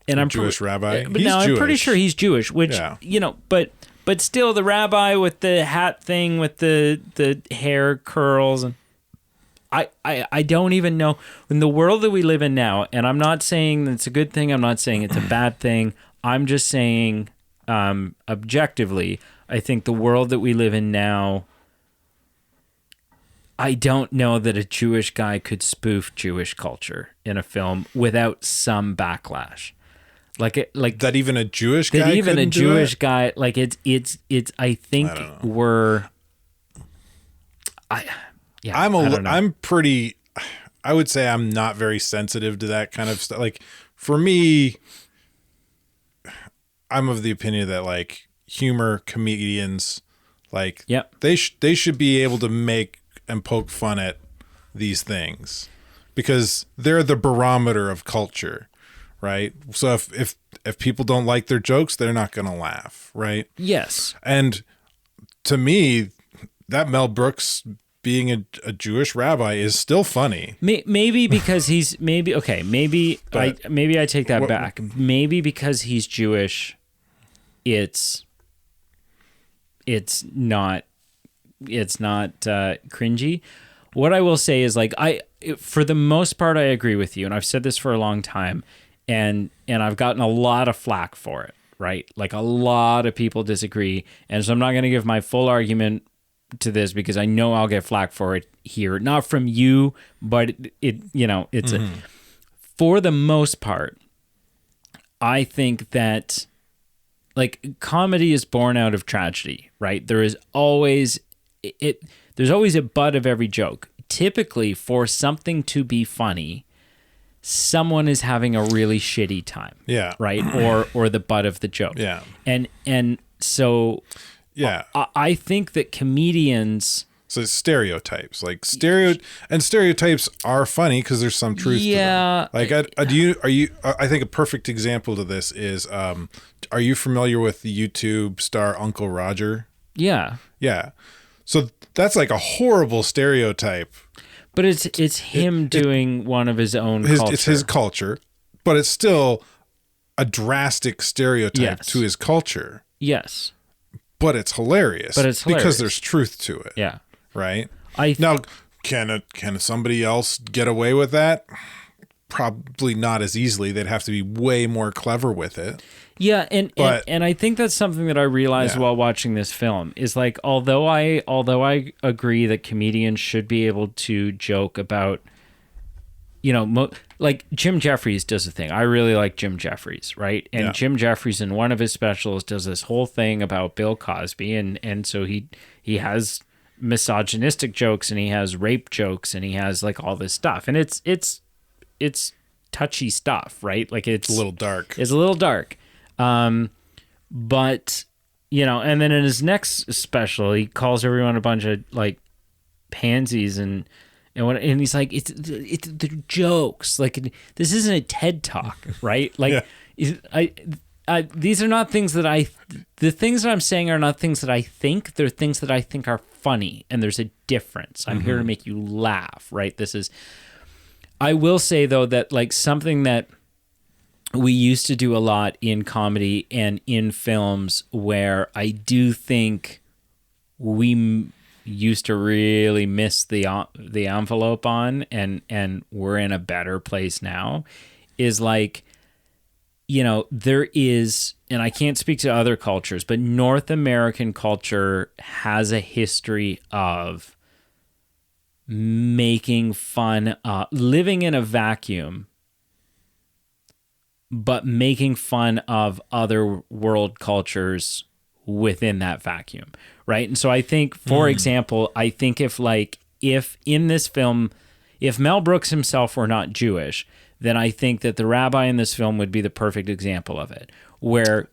Jewish rabbi. But now I'm pretty sure he's Jewish, which you know, but still, the rabbi with the hat thing with the hair curls and. I don't even know in the world that we live in now, and I'm not saying it's a good thing. I'm not saying it's a bad thing. I'm just saying, objectively, I think the world that we live in now, I don't know that a Jewish guy could spoof Jewish culture in a film without some backlash. Like that even a Jewish guy. That even a Jewish guy, like it's. I think Yeah, I'm pretty. I would say I'm not very sensitive to that kind of stuff. Like for me, I'm of the opinion that like humor comedians, like they should be able to make and poke fun at these things because they're the barometer of culture, right? So if people don't like their jokes, they're not going to laugh, right? Yes. And to me, that Mel Brooks being a Jewish rabbi is still funny. Maybe because he's maybe I take that back. Maybe because he's Jewish, it's not cringy. What I will say is like for the most part I agree with you, and I've said this for a long time, and I've gotten a lot of flack for it, right? Like a lot of people disagree, and so I'm not going to give my full argument to this because I know I'll get flack for it here, not from you, but it's for the most part, I think that like comedy is born out of tragedy, right? There's always a butt of every joke. Typically, for something to be funny, someone is having a really shitty time. Yeah. Right? Or the butt of the joke. Yeah. And so yeah, I think that comedians. So stereotypes, like stereotypes are funny because there's some truth to them. Like, I think a perfect example to this is, are you familiar with the YouTube star Uncle Roger? Yeah. Yeah. So that's like a horrible stereotype. But it's him doing one of his own culture. It's his culture, but it's still a drastic stereotype to his culture. Yes. But it's hilarious. Because there's truth to it. Yeah. Right? Now, can somebody else get away with that? Probably not as easily. They'd have to be way more clever with it. Yeah, and I think that's something that I realized while watching this film is like although I agree that comedians should be able to joke about, you know, like Jim Jeffries does a thing. I really like Jim Jeffries, right? And Jim Jeffries in one of his specials does this whole thing about Bill Cosby, and so he has misogynistic jokes and he has rape jokes and he has like all this stuff, and it's touchy stuff, right? Like it's a little dark. It's a little dark, but you know. And then in his next special, he calls everyone a bunch of like pansies and And he's like, it's the jokes. Like, this isn't a TED talk, right? Like, these are not things that the things that I'm saying are not things that I think. They're things that I think are funny, and there's a difference. I'm here to make you laugh, right? I will say, though, that like something that we used to do a lot in comedy and in films where I do think we used to really miss the envelope on, and we're in a better place now, is like, you know, there is, and I can't speak to other cultures, but North American culture has a history of making fun, living in a vacuum, but making fun of other world cultures within that vacuum, right? And so I think, for example, I think if in this film, if Mel Brooks himself were not Jewish, then I think that the rabbi in this film would be the perfect example of it, where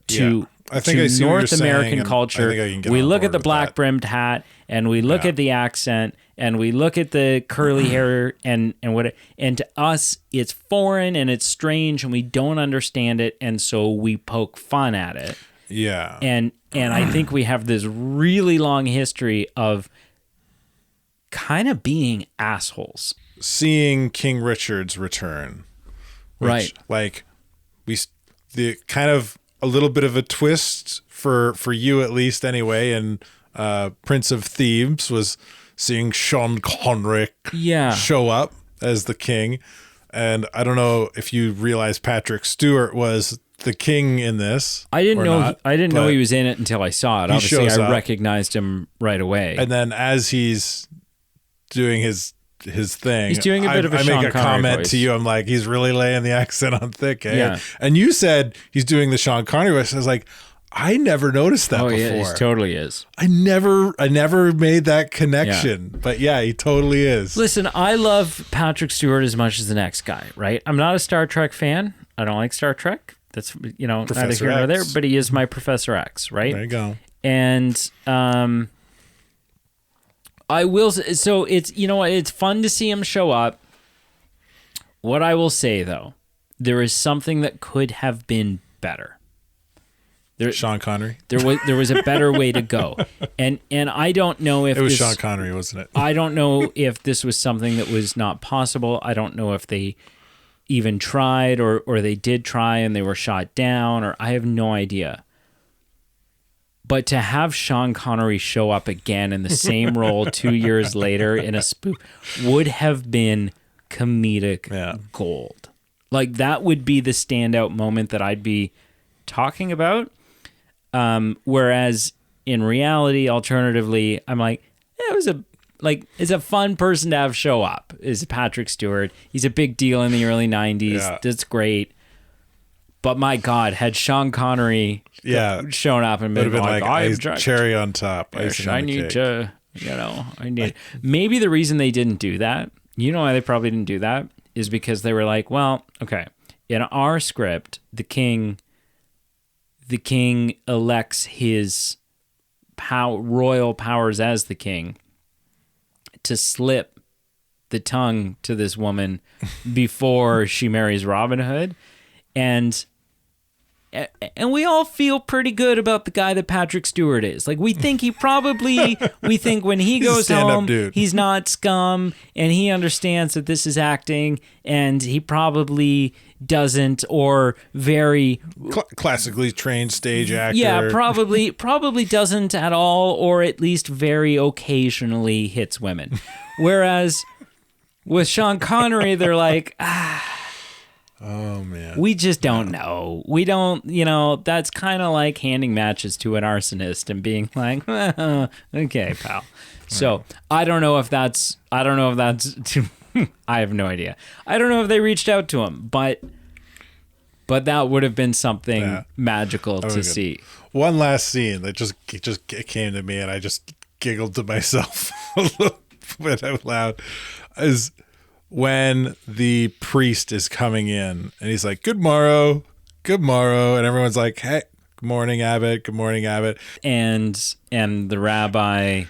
I think I see what North you're saying, American and culture, I think I can get we on look board at the with black that. brimmed hat, and we look at the accent, and we look at the curly hair, and to us it's foreign and it's strange, and we don't understand it, and so we poke fun at it. Yeah. And I think we have this really long history of kind of being assholes. Seeing King Richard's return. Which, Right. Like, the kind of a little bit of a twist for you, at least anyway, and Prince of Thieves was seeing Sean Connery show up as the king. And I don't know if you realize Patrick Stewart was the king in this. I didn't know. Not, I didn't know he was in it until I saw it. Obviously, shows I up. recognized him right away. And then as he's doing his thing, He's doing a bit of a I Sean make a Connery comment voice. to you. I'm like, he's really laying the accent on thick. Eh? Yeah. And you said he's doing the Sean Connery voice. I was like, I never noticed that before. Yeah, he totally is. I never made that connection. Yeah. But yeah, he totally is. Listen, I love Patrick Stewart as much as the next guy, right? I'm not a Star Trek fan. I don't like Star Trek. That's, you know, neither here nor there, but he is my Professor X, right? There you go. And I will, so it's, you know, it's fun to see him show up. What I will say, though, there is something that could have been better. Sean Connery. There was a better way to go, and I don't know if it was Sean Connery, wasn't it? I don't know if this was something that was not possible. I don't know if they even tried or they did try and they were shot down, or I have no idea. But to have Sean Connery show up again in the same role 2 years later in a spoof would have been comedic gold. Like, that would be the standout moment that I'd be talking about. Whereas in reality, alternatively, I'm like, it's a fun person to have show up, is Patrick Stewart. He's a big deal in the early 90s. Yeah. That's great. But my God, had Sean Connery shown up and been like cherry on top. I need to, I need. Maybe the reason they didn't do that, you know why they probably didn't do that, is because they were like, well, okay, in our script, the king elects his royal powers as the king to slip the tongue to this woman before she marries Robin Hood. And we all feel pretty good about the guy that Patrick Stewart is. Like, we think we think when he goes home, he's not scum, and he understands that this is acting, and he probably doesn't, or very classically trained stage actor. Yeah, probably doesn't at all, or at least very occasionally hits women. Whereas with Sean Connery, they're like, oh man, we just don't know. We don't, that's kind of like handing matches to an arsonist and being like, okay, pal. So I don't know if that's I have no idea. I don't know if they reached out to him, but that would have been something magical to see. One last scene that just came to me, and I just giggled to myself a little bit out loud, is when the priest is coming in and he's like, good morrow, and everyone's like, hey, good morning, Abbot, and the rabbi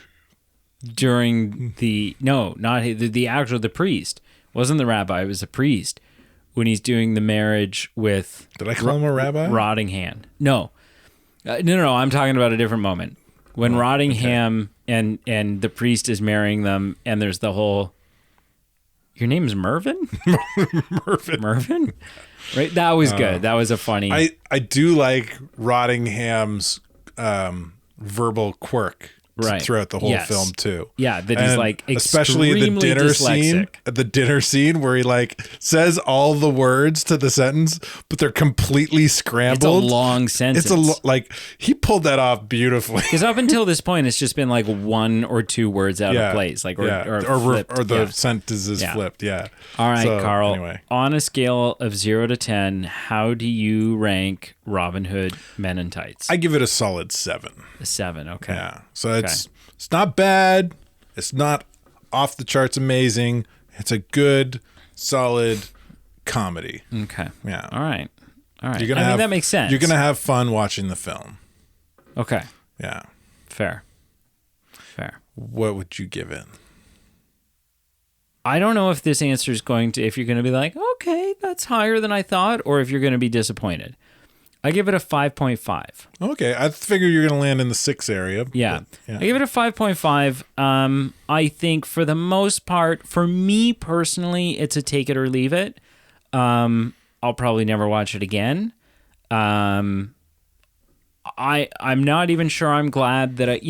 during the actual the priest. Wasn't the rabbi, it was the priest when he's doing the marriage with Did I call him a rabbi? Rottingham. No. No, I'm talking about a different moment. When Rottingham and the priest is marrying them, and there's the whole, your name's Mervyn? Mervyn? Right? That was good. That was a funny... I do like Rottingham's verbal quirk throughout the whole film too. Yeah, that he's like especially the dinner scene. The dinner scene where he like says all the words to the sentence, but they're completely scrambled. It's a long sentence. Like he pulled that off beautifully. Because up until this point, it's just been like one or two words out of place, like or the sentence is flipped. Yeah. All right, so, Carl. Anyway. On a scale of 0 to 10, how do you rank Robin Hood Men in Tights? I give it a solid 7. A 7. Okay. Yeah. So it's not bad. It's not off the charts amazing. It's a good, solid comedy. Okay. Yeah. All right. I mean, that makes sense. You're gonna have fun watching the film. Okay. Yeah. Fair. What would you give it? I don't know if this answer is if you're going to be like, okay, that's higher than I thought, or if you're going to be disappointed. I give it a 5.5. Okay. I figure you're going to land in the 6 area. Yeah. I give it a 5.5. I think for the most part, for me personally, it's a take it or leave it. I'll probably never watch it again. I'm not even sure I'm glad that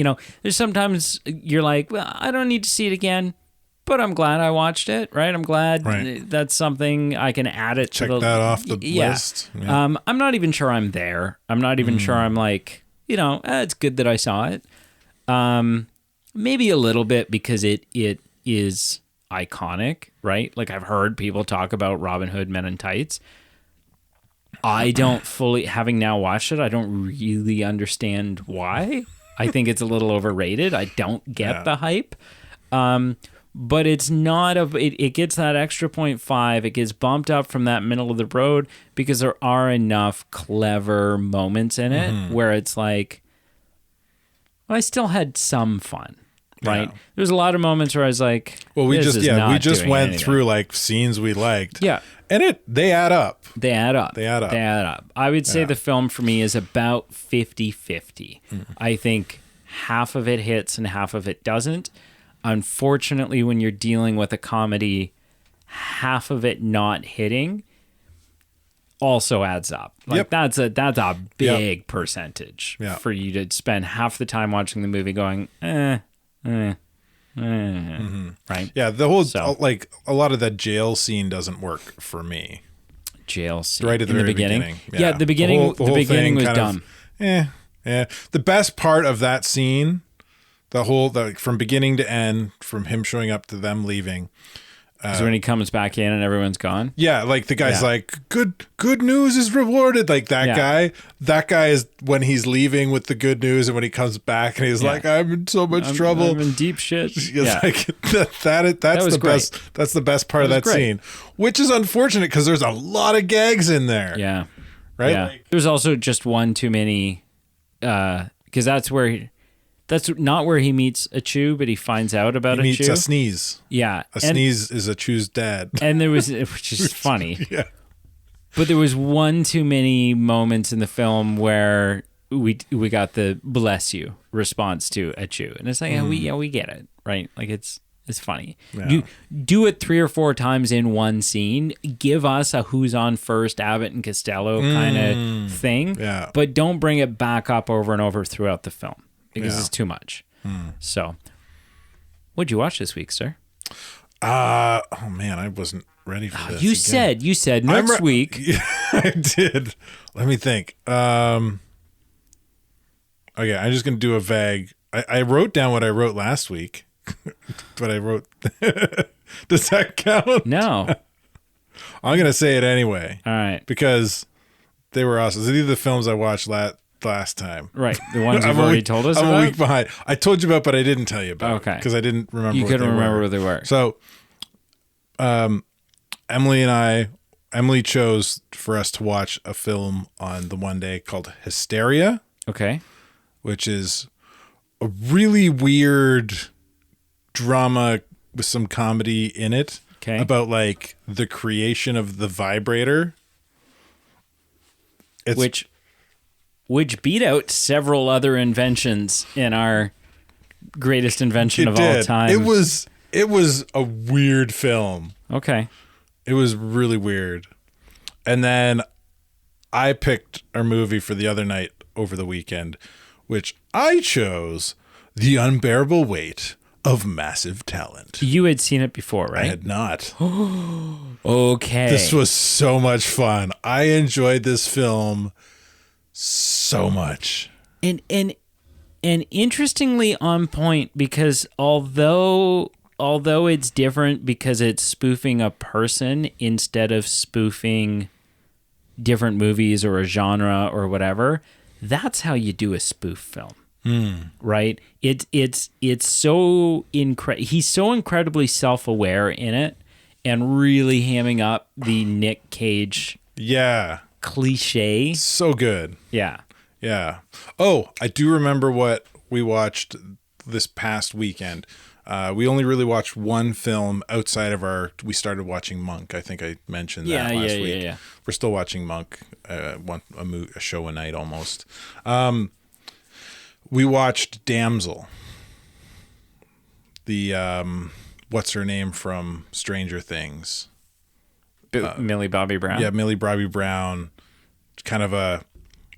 there's sometimes you're like, well, I don't need to see it again. But I'm glad I watched it, right? I'm glad that's something I can add it Check to that off the list. Yeah. I'm not even sure I'm there. I'm not even sure I'm like, it's good that I saw it. Maybe a little bit because it is iconic, right? Like I've heard people talk about Robin Hood Men in Tights. I don't fully, having now watched it, I don't really understand why. I think it's a little overrated. I don't get the hype. But it's not it gets that extra 0.5. It gets bumped up from that middle of the road because there are enough clever moments in it where it's like, I still had some fun, right? Yeah. There's a lot of moments where I was like, well, we just went through like scenes we liked. Yeah. And they add up. They add up. I would say the film for me is about 50-50. I think half of it hits and half of it doesn't. Unfortunately, when you're dealing with a comedy, half of it not hitting also adds up. Like that's a big percentage for you to spend half the time watching the movie going, right? Yeah, the whole like a lot of that jail scene doesn't work for me. Jail scene right at the very beginning. Yeah, the beginning. The beginning was dumb. Yeah. The best part of that scene. From beginning to end, from him showing up to them leaving. Is when he comes back in and everyone's gone? Yeah, like the guy's like, good news is rewarded. Like that guy. That guy is when he's leaving with the good news and when he comes back and he's like, I'm in so much trouble. I'm in deep shit. Like, that's the best. That's the best part of that scene. Which is unfortunate because there's a lot of gags in there. Yeah. Right? Yeah. There's also just one too many because that's not where he meets a Chew, but he finds out about he a Chew. He meets a Sneeze. Yeah. Sneeze is a Chew's dad. And there was, which is funny. Yeah. But there was one too many moments in the film where we got the bless you response to a Chew. And it's like, we get it, right? Like it's funny. Yeah. You do it 3 or 4 times in one scene. Give us a who's on first, Abbott and Costello kind of thing. Yeah. But don't bring it back up over and over throughout the film. Because it's too much. So, what'd you watch this week, sir? Oh man, I wasn't ready for this. You said next week. Yeah, I did. Let me think. Okay, I'm just gonna do a vague. I wrote down what I wrote last week, but I wrote. Does that count? No. I'm gonna say it anyway. All right. Because they were awesome. These are the films I watched last time. Right. The ones you've already told us about? I'm a week behind. I told you about, but I didn't tell you about. Okay. Because I didn't remember. You couldn't remember what they were. So, Emily chose for us to watch a film on the one day called Hysteria. Okay. Which is a really weird drama with some comedy in it. Okay. About like the creation of the vibrator. Which beat out several other inventions in our greatest invention of all time. It was a weird film. Okay. It was really weird. And then I picked our movie for the other night over the weekend, which I chose The Unbearable Weight of Massive Talent. You had seen it before, right? I had not. Okay. This was so much fun. I enjoyed this film so much. And interestingly on point, because although it's different because it's spoofing a person instead of spoofing different movies or a genre or whatever, that's how you do a spoof film. Right? It's so he's so incredibly self-aware in it and really hamming up the Nick Cage cliche. So good. Yeah. Yeah. Oh, I do remember what we watched this past weekend. We only really watched one film outside of we started watching Monk. I think I mentioned that last week. Yeah. We're still watching Monk, a show a night almost. We watched Damsel. The, what's her name from Stranger Things? Millie Bobby Brown. Yeah, Millie Bobby Brown. Kind of a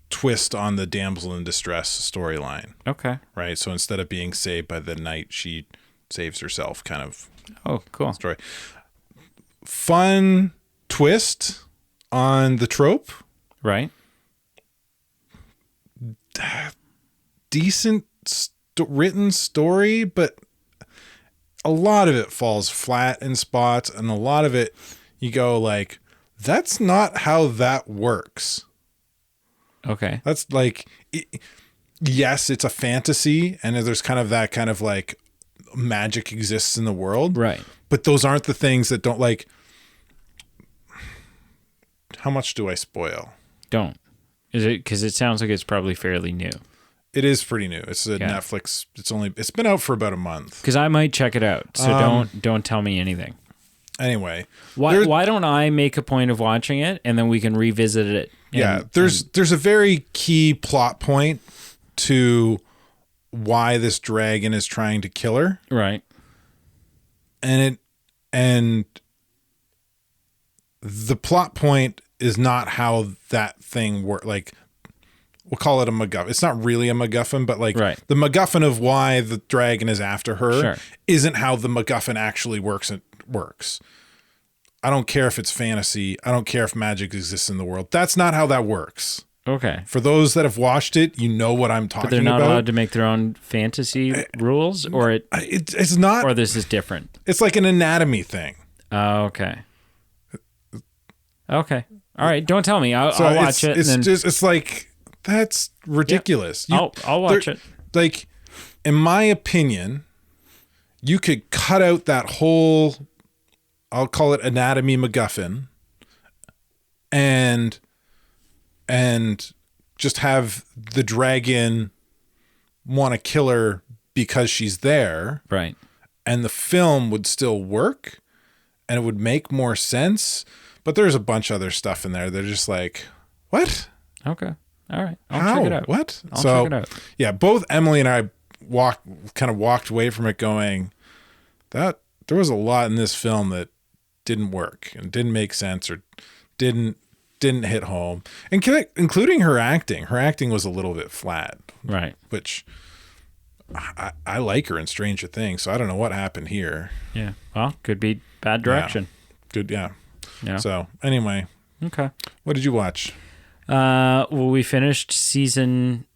twist on the damsel in distress storyline. Okay. Right? So instead of being saved by the knight, she saves herself kind of. Oh, cool. Story. Fun twist on the trope. Right. Decent written story, but a lot of it falls flat in spots, and a lot of it you go like, that's not how that works. Okay. That's like, yes, it's a fantasy, and there's kind of that kind of like magic exists in the world. Right. But those aren't the things that don't like. How much do I spoil? Don't. Is it because it sounds like it's probably fairly new? It is pretty new. It's a Netflix. It's been out for about a month. Because I might check it out. So don't tell me anything. Anyway, why don't I make a point of watching it and then we can revisit it? There's a very key plot point to why this dragon is trying to kill her. Right. And the plot point is not how that thing works. Like, we'll call it a MacGuffin. It's not really a MacGuffin, but like the MacGuffin of why the dragon is after her isn't how the MacGuffin actually works. I don't care if it's fantasy. I don't care if magic exists in the world. That's not how that works. Okay. For those that have watched it, you know what I'm talking about. But they're not allowed to make their own fantasy rules, or it's not. Or this is different. It's like an anatomy thing. Oh, okay. Okay. All right. Don't tell me. I'll watch it. It's like, that's ridiculous. Yeah. I'll watch it. Like, in my opinion, you could cut out that whole, I'll call it anatomy MacGuffin, and just have the dragon want to kill her because she's there. Right. And the film would still work and it would make more sense. But there's a bunch of other stuff in there. They're just like, what? Okay. All right. I'll check it out. What? I'll check it out. Yeah, both Emily and I walked away from it going, that there was a lot in this film that didn't work and didn't make sense or didn't hit home. And including her acting. Her acting was a little bit flat. Right. Which I like her in Stranger Things, so I don't know what happened here. Yeah. Well, could be bad direction. Yeah. Good, yeah. Yeah. So anyway, okay. What did you watch? Well, we finished season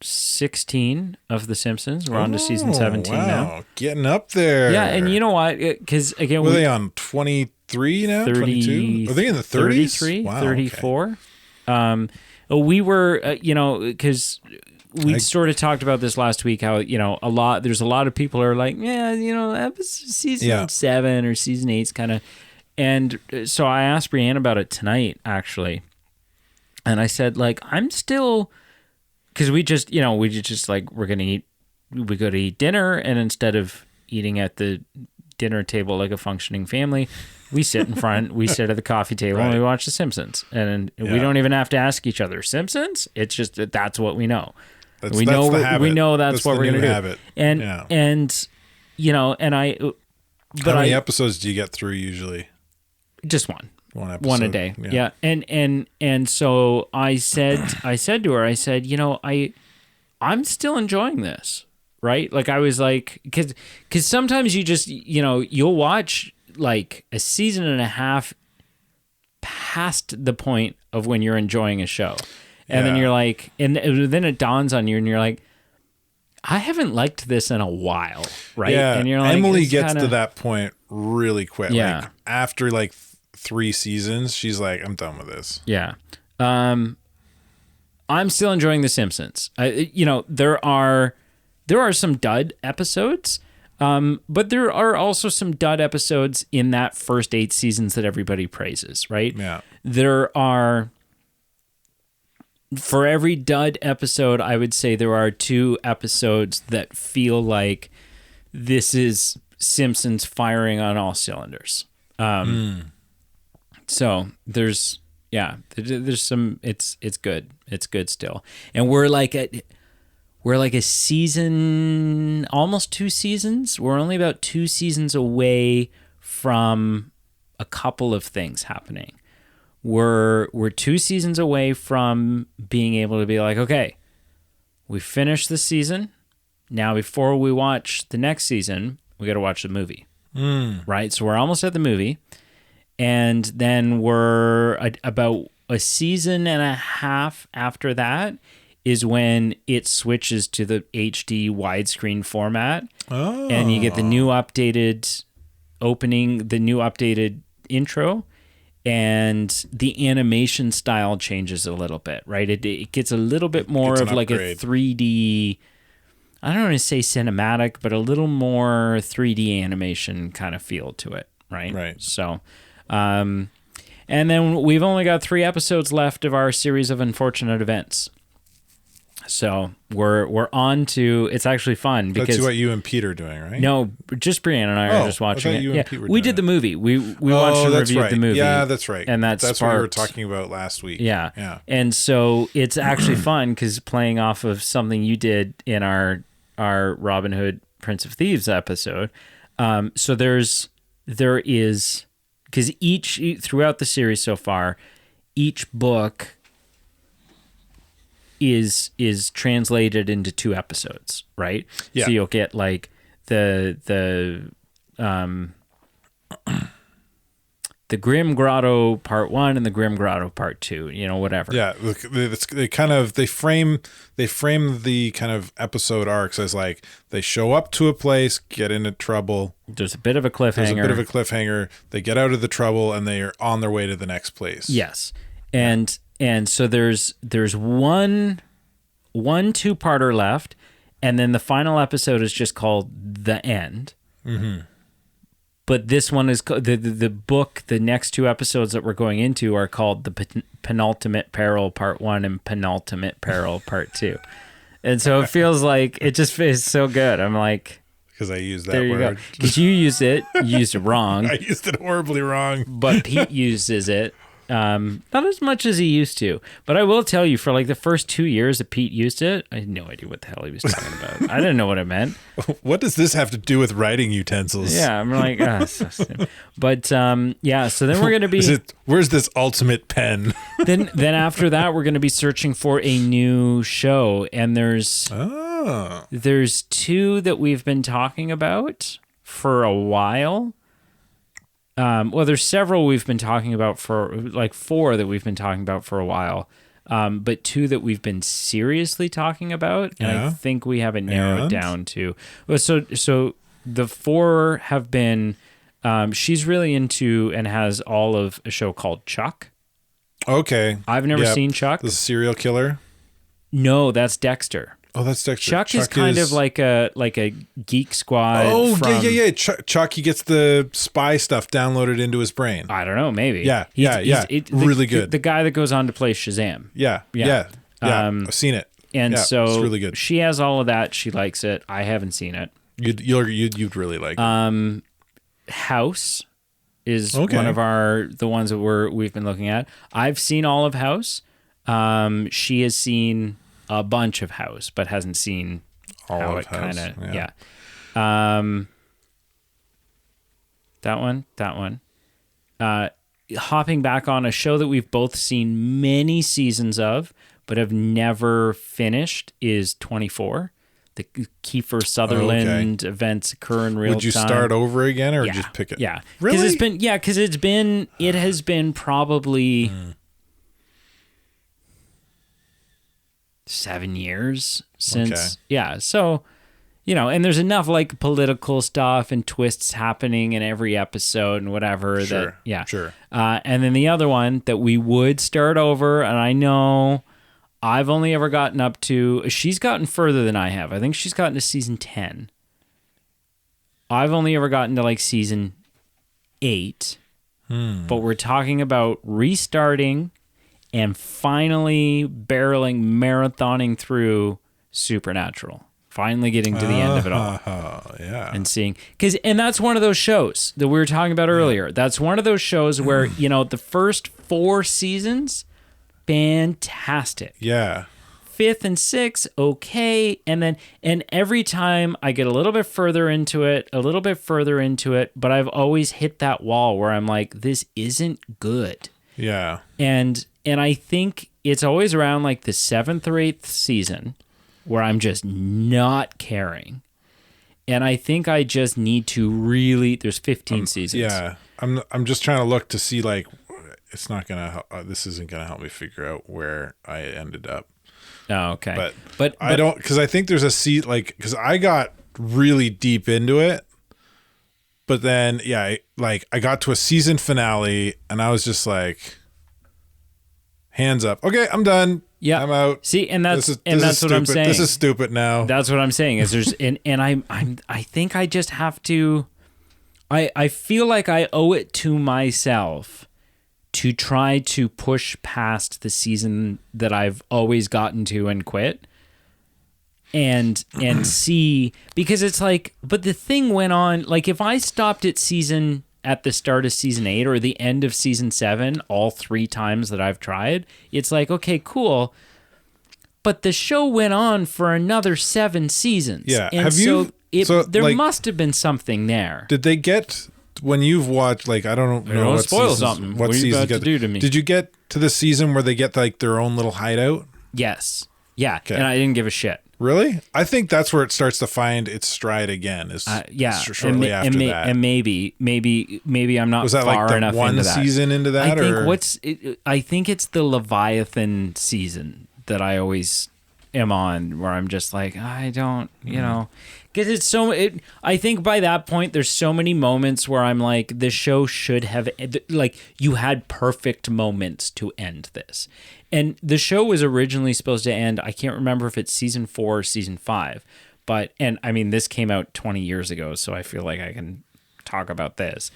16 of The Simpsons. We're on to season 17 now. Getting up there. Yeah, and you know what? Because again, were they on 23 now? 22? Are they in the 30s? 33, wow, 34. Okay. We were, because we sort of talked about this last week. How there's a lot of people are like, that was season 7 or season 8's kind of. And so I asked Brianne about it tonight, actually. And I said, like, I'm still, because we just like, we're going to eat we go to eat dinner, and instead of eating at the dinner table like a functioning family, we sit at the coffee table and we watch The Simpsons. And we don't even have to ask each other, Simpsons? It's just that's what we know. We know that's what we're going to do. Habit. And you know, and I but how many episodes do you get through usually? Just one. One episode. One a day. Yeah. And so I said to her, I said, you know, I'm still enjoying this. Right? Like I was like, cause sometimes you just, you know, you'll watch like a season and a half past the point of when you're enjoying a show. And then you're like, and then it dawns on you and you're like, I haven't liked this in a while. Right. Yeah. And you're like, Emily gets to that point really quick. Yeah. Like after like 3 seasons, she's like, I'm done with this. Yeah. I'm still enjoying The Simpsons. You know, there are some dud episodes, but there are also some dud episodes in that first 8 seasons that everybody praises, right? Yeah. There are, for every dud episode, I would say there are 2 episodes that feel like this is Simpsons firing on all cylinders. So there's some, it's good. It's good still. And we're like a season, almost 2 seasons. We're only about 2 seasons away from a couple of things happening. We're 2 seasons away from being able to be like, okay, we finished the season. Now, before we watch the next season, we got to watch the movie. Right? So we're almost at the movie. And then we're about a season and a half after that is when it switches to the HD widescreen format. Oh. And you get the new updated opening, the new updated intro, and the animation style changes a little bit, right? It gets a little bit more of like a 3D, I don't want to say cinematic, but a little more 3D animation kind of feel to it, right? Right. So, and then we've only got 3 episodes left of our series of unfortunate events. So we're on to, it's actually fun because that's what you and Pete are doing, right? No, just Brianne and I are just watching it. We did the movie. We watched and reviewed the movie. Yeah, that's right. And that's what we were talking about last week. Yeah. And so it's actually fun because playing off of something you did in our Robin Hood Prince of Thieves episode. So there is, because throughout the series so far, each book is translated into 2 episodes, right? Yeah. So you'll get like the Grim Grotto Part 1 and the Grim Grotto Part 2, you know, whatever. Yeah, they frame the kind of episode arcs as like they show up to a place, get into trouble. There's a bit of a cliffhanger. They get out of the trouble and they are on their way to the next place. Yes. And so there's one 2-parter left, and then the final episode is just called The End. Mm-hmm. But this one is the book. The next 2 episodes that we're going into are called The Penultimate Peril Part 1 and Penultimate Peril Part 2. And so it feels like it just feels so good. I'm like, because I used that word. Because you used it wrong. I used it horribly wrong. But Pete uses it. Not as much as he used to, but I will tell you, for like the first 2 years that Pete used it, I had no idea what the hell he was talking about. I didn't know what it meant. What does this have to do with writing utensils? Yeah, I'm like, so stupid. But yeah, so then we're gonna be. Where's this ultimate pen? then after that, we're gonna be searching for a new show, and there's 2 that we've been talking about for a while. Well, there's several we've been talking about for like 4 that we've been talking about for a while, but 2 that we've been seriously talking about, and I think we have it narrowed down to. Well, so the 4 have been. She's really into and has all of a show called Chuck. Okay, I've never seen Chuck. The serial killer. No, that's Dexter. Oh, that's Dexter. Chuck is kind of like a Geek Squad. Oh, yeah. Chuck, he gets the spy stuff downloaded into his brain. I don't know, maybe. Yeah. Really good. The guy that goes on to play Shazam. Yeah. I've seen it. And Yeah, so it's really good. she has all of that. She likes it. I haven't seen it. You'd really like it. House is Okay. one of the ones that we've been looking at. I've seen all of House. She has seen a bunch of House, but hasn't seen All how of it House, kind of yeah. That one. Hopping back on a show that we've both seen many seasons of, but have never finished is 24. The Kiefer Sutherland events occur in real time. Would you start over again or just pick it? Yeah. Really? Because it has been probably 7 years since. Okay. Yeah. So, and there's enough like political stuff and twists happening in every episode and whatever. Sure. Sure. And then the other one that we would start over, and I know I've only ever gotten up to, she's gotten further than I have. I think she's gotten to season 10. I've only ever gotten to like season 8. But we're talking about restarting and finally marathoning through Supernatural. Finally getting to the end of it all. Yeah. And seeing, and that's one of those shows that we were talking about earlier. That's one of those shows where, the first 4 seasons, fantastic. Yeah. 5th and 6th, okay. And every time I get a little bit further into it, but I've always hit that wall where I'm like, this isn't good. Yeah. And I think it's always around like the 7th or 8th season where I'm just not caring. And I think I just need to really, there's 15 seasons. Yeah. I'm just trying to look to see like, it's not going to, this isn't going to help me figure out where I ended up. Oh, okay. But I don't, because I think there's a seat, like, because I got really deep into it, but then, yeah, I got to a season finale and I was just like, hands up. Okay, I'm done. Yeah, I'm out. See, and that's this what stupid. I'm saying. This is stupid now. That's what I'm saying. Is there's and I think I just have to. I feel like I owe it to myself to try to push past the season that I've always gotten to and quit. And see, because it's like, but the thing went on, like if I stopped at the start of season 8 or the end of season 7, all 3 times that I've tried, it's like, okay, cool. But the show went on for another 7 seasons. Yeah. And there must have been something there. Did they get, when you've watched, like, I don't know Don't what spoil seasons, something. what are you season about to do to me? Did you get to the season where they get like their own little hideout? Yes. Yeah. Okay. And I didn't give a shit. Really? I think that's where it starts to find its stride again. Shortly after that. And maybe I'm not Was that far like enough the one into that. season into that? I think it's the Leviathan season that I always am on, where I'm just like, I don't, because it's so. I think by that point, there's so many moments where I'm like, the show should have, like, you had perfect moments to end this. And the show was originally supposed to end, I can't remember if it's season 4 or season 5, and I mean, this came out 20 years ago, so I feel like I can talk about this.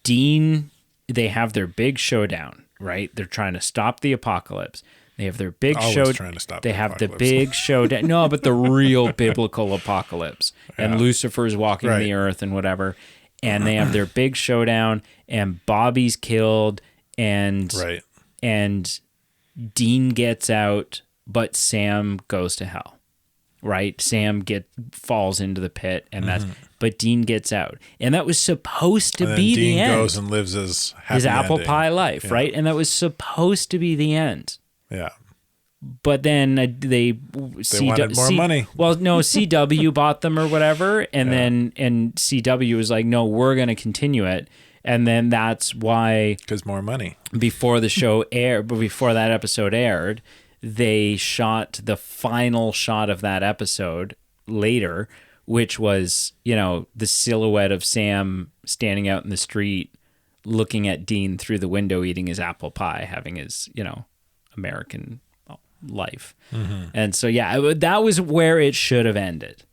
Dean, they have their big showdown, right? They're trying to stop the apocalypse. They have their big show. Trying to stop they the have the apocalypse. big showdown. No, but the real biblical apocalypse. And Lucifer's walking Right. the earth and whatever. And they have their big showdown, and Bobby's killed, and Right. and Dean gets out, but Sam goes to hell. Right? Sam falls into the pit, and but Dean gets out. And that was supposed to And then be Dean the end. goes and lives his happy His apple ending. pie life, Yeah. right? And that was supposed to be the end. Yeah. But then they wanted more money. Well, no, CW bought them or whatever, and then CW was like, "No, we're going to continue it." And then that's why, Because more money. before the show aired, but before that episode aired, they shot the final shot of that episode later, which was, the silhouette of Sam standing out in the street, looking at Dean through the window, eating his apple pie, having his, American life. And so, that was where it should have ended.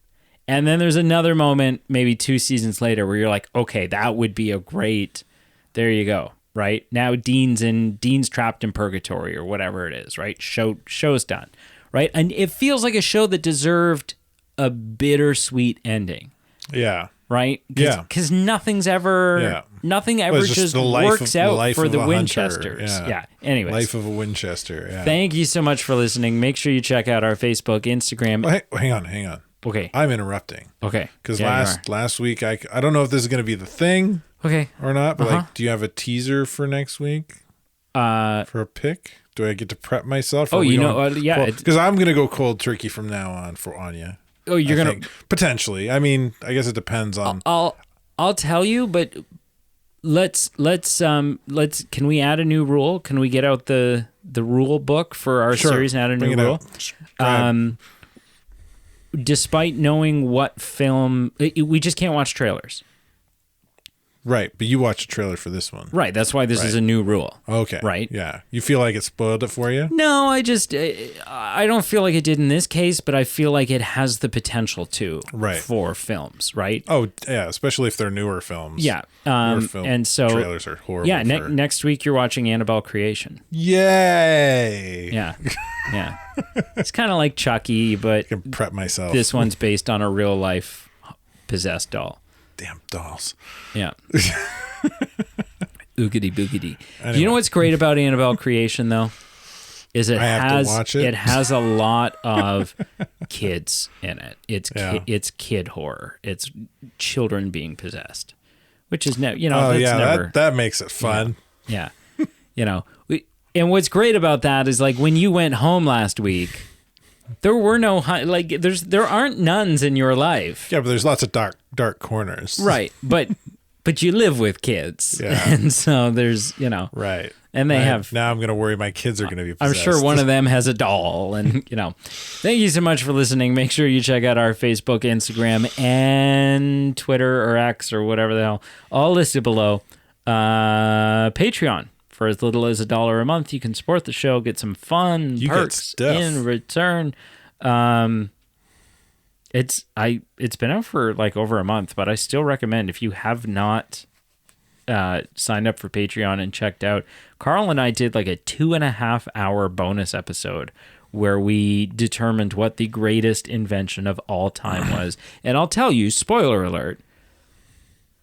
And then there's another moment, maybe 2 seasons later, where you're like, okay, that would be a great, there you go. right? Now Dean's trapped in purgatory or whatever it is, right? Show's done, right? And it feels like a show that deserved a bittersweet ending, right? Because nothing ever just works out for the Winchesters. Yeah. Anyways, Life of a Winchester. Yeah. Thank you so much for listening. Make sure you check out our Facebook, Instagram. Well, hang on. Okay. I'm interrupting. Okay. Because last week, I don't know if this is going to be the thing or not, but like, do you have a teaser for next week? For a pick? Do I get to prep myself? Because I'm going to go cold turkey from now on for Anya. Oh, you're going to... Potentially. I mean, I guess it depends on... I'll tell you, but let's can we add a new rule? Can we get out the rule book for our series and add a new rule? Despite knowing what film, we just can't watch trailers. Right, but you watched a trailer for this one. Right, that's why this is a new rule. Okay. Right? Yeah. You feel like it spoiled it for you? No, I don't feel like it did in this case, but I feel like it has the potential to for films, right? Oh, yeah, especially if they're newer films. Yeah. And so trailers are horrible. Yeah, next week you're watching Annabelle Creation. Yay! Yeah. Yeah. It's kind of like Chucky, but I can prep myself. This one's based on a real life possessed doll. Damn dolls. Yeah. Oogity boogity. Anyway. You know what's great about Annabelle Creation though? Is it has a lot of kids in it. It's kid horror. It's children being possessed, which is never. That makes it fun. Yeah. And what's great about that is like when you went home last week, there were no there aren't nuns in your life. Yeah, but there's lots of dark corners. Right, but you live with kids, and so there's right, and they have. Now I'm gonna worry my kids are gonna be possessed. I'm sure one of them has a doll, and Thank you so much for listening. Make sure you check out our Facebook, Instagram, and Twitter or X or whatever the hell, all listed below. Patreon. For as little as $1 a month, you can support the show, get some fun perks in return. It's been out for like over a month, but I still recommend if you have not signed up for Patreon and checked out. Carl and I did like a 2.5 hour bonus episode where we determined what the greatest invention of all time was. And I'll tell you, spoiler alert,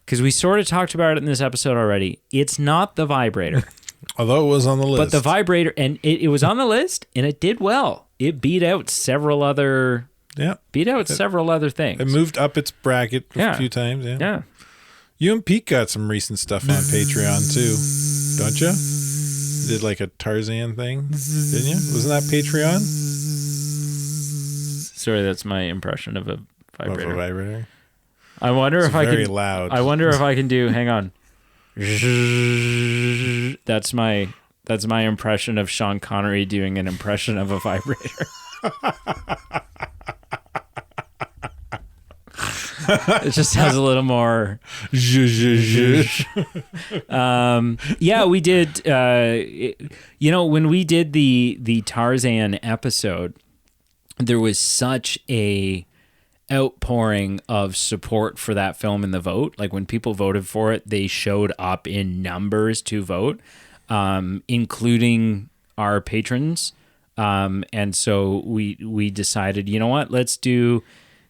because we sort of talked about it in this episode already. It's not the vibrator. Although it was on the list. But the vibrator, and it was on the list, and it did well. It beat out several other things. It moved up its bracket a few times. Yeah. You and Pete got some recent stuff on Patreon too, don't you? You did like a Tarzan thing, didn't you? Wasn't that Patreon? Sorry, that's my impression of a vibrator. Of a vibrator. I wonder if I can. Very loud. I wonder if I can do. Hang on. That's my impression of Sean Connery doing an impression of a vibrator. It just has a little more. Yeah, we did. When we did the Tarzan episode, there was such a outpouring of support for that film in the vote. Like when people voted for it, they showed up in numbers to vote, including our patrons. And so we decided, you know what, let's do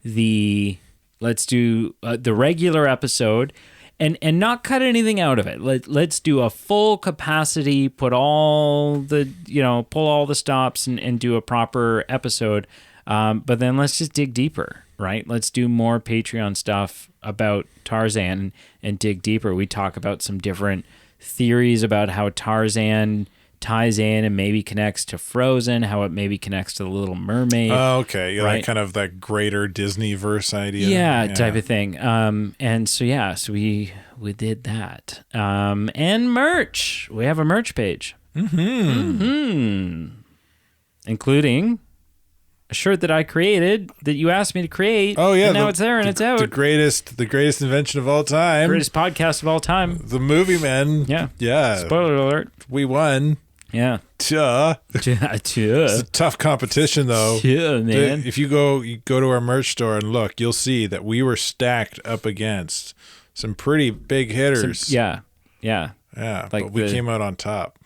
the regular episode and not cut anything out of it. Let's do a full capacity, pull all the stops and do a proper episode. But then let's just dig deeper, right? Let's do more Patreon stuff about Tarzan and dig deeper. We talk about some different theories about how Tarzan ties in and maybe connects to Frozen, how it maybe connects to The Little Mermaid. Oh, okay. Yeah, right? That kind of that greater Disney-verse idea. Yeah, type of thing. And so we did that. And merch. We have a merch page. Including a shirt that I created that you asked me to create. Oh yeah, and now it's there and it's out. The greatest invention of all time. Greatest podcast of all time. The Movie Men. Yeah. Spoiler alert. We won. Yeah. It's a tough competition though. Yeah, man. If you go to our merch store and look, you'll see that we were stacked up against some pretty big hitters. Yeah. Yeah, Like but we came out on top.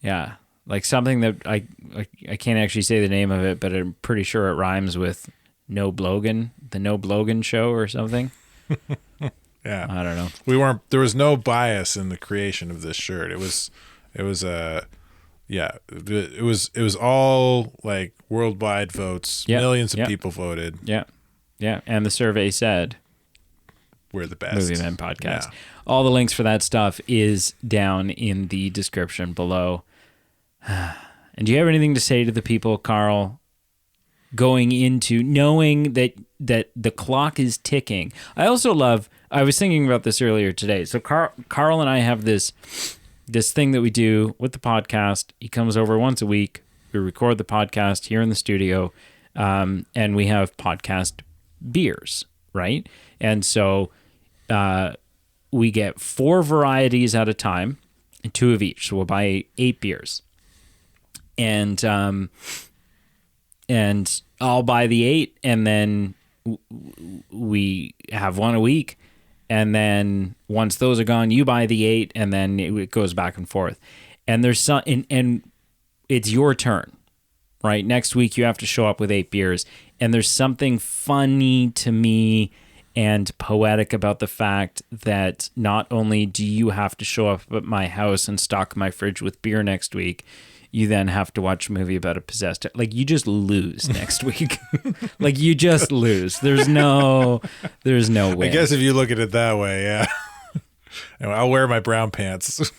Yeah, like something that I can't actually say the name of it, but I'm pretty sure it rhymes with No Blogan, the No Blogan show or something. Yeah, I don't know. There was no bias in the creation of this shirt. It was it was all like worldwide votes. Yep, Millions of yep. people voted. Yeah, yeah, and the survey said We're the best. Movie Men Podcast. Yeah. All the links for that stuff is down in the description below. And do you have anything to say to the people, Carl, going into knowing that the clock is ticking? I also love, I was thinking about this earlier today. So Carl and I have this thing that we do with the podcast. He comes over once a week. We record the podcast here in the studio, and we have podcast beers, right? And so we get 4 varieties at a time, and 2 of each. So we'll buy 8 beers. And I'll buy the 8, and then we have one a week. And then once those are gone, you buy the 8, and then it goes back and forth. And there's some, and it's your turn, right? Next week you have to show up with 8 beers, and there's something funny to me and poetic about the fact that not only do you have to show up at my house and stock my fridge with beer next week, you then have to watch a movie about a possessed. Like, you just lose next week. Like, you just lose. There's no way. I guess if you look at it that way, yeah. Anyway, I'll wear my brown pants.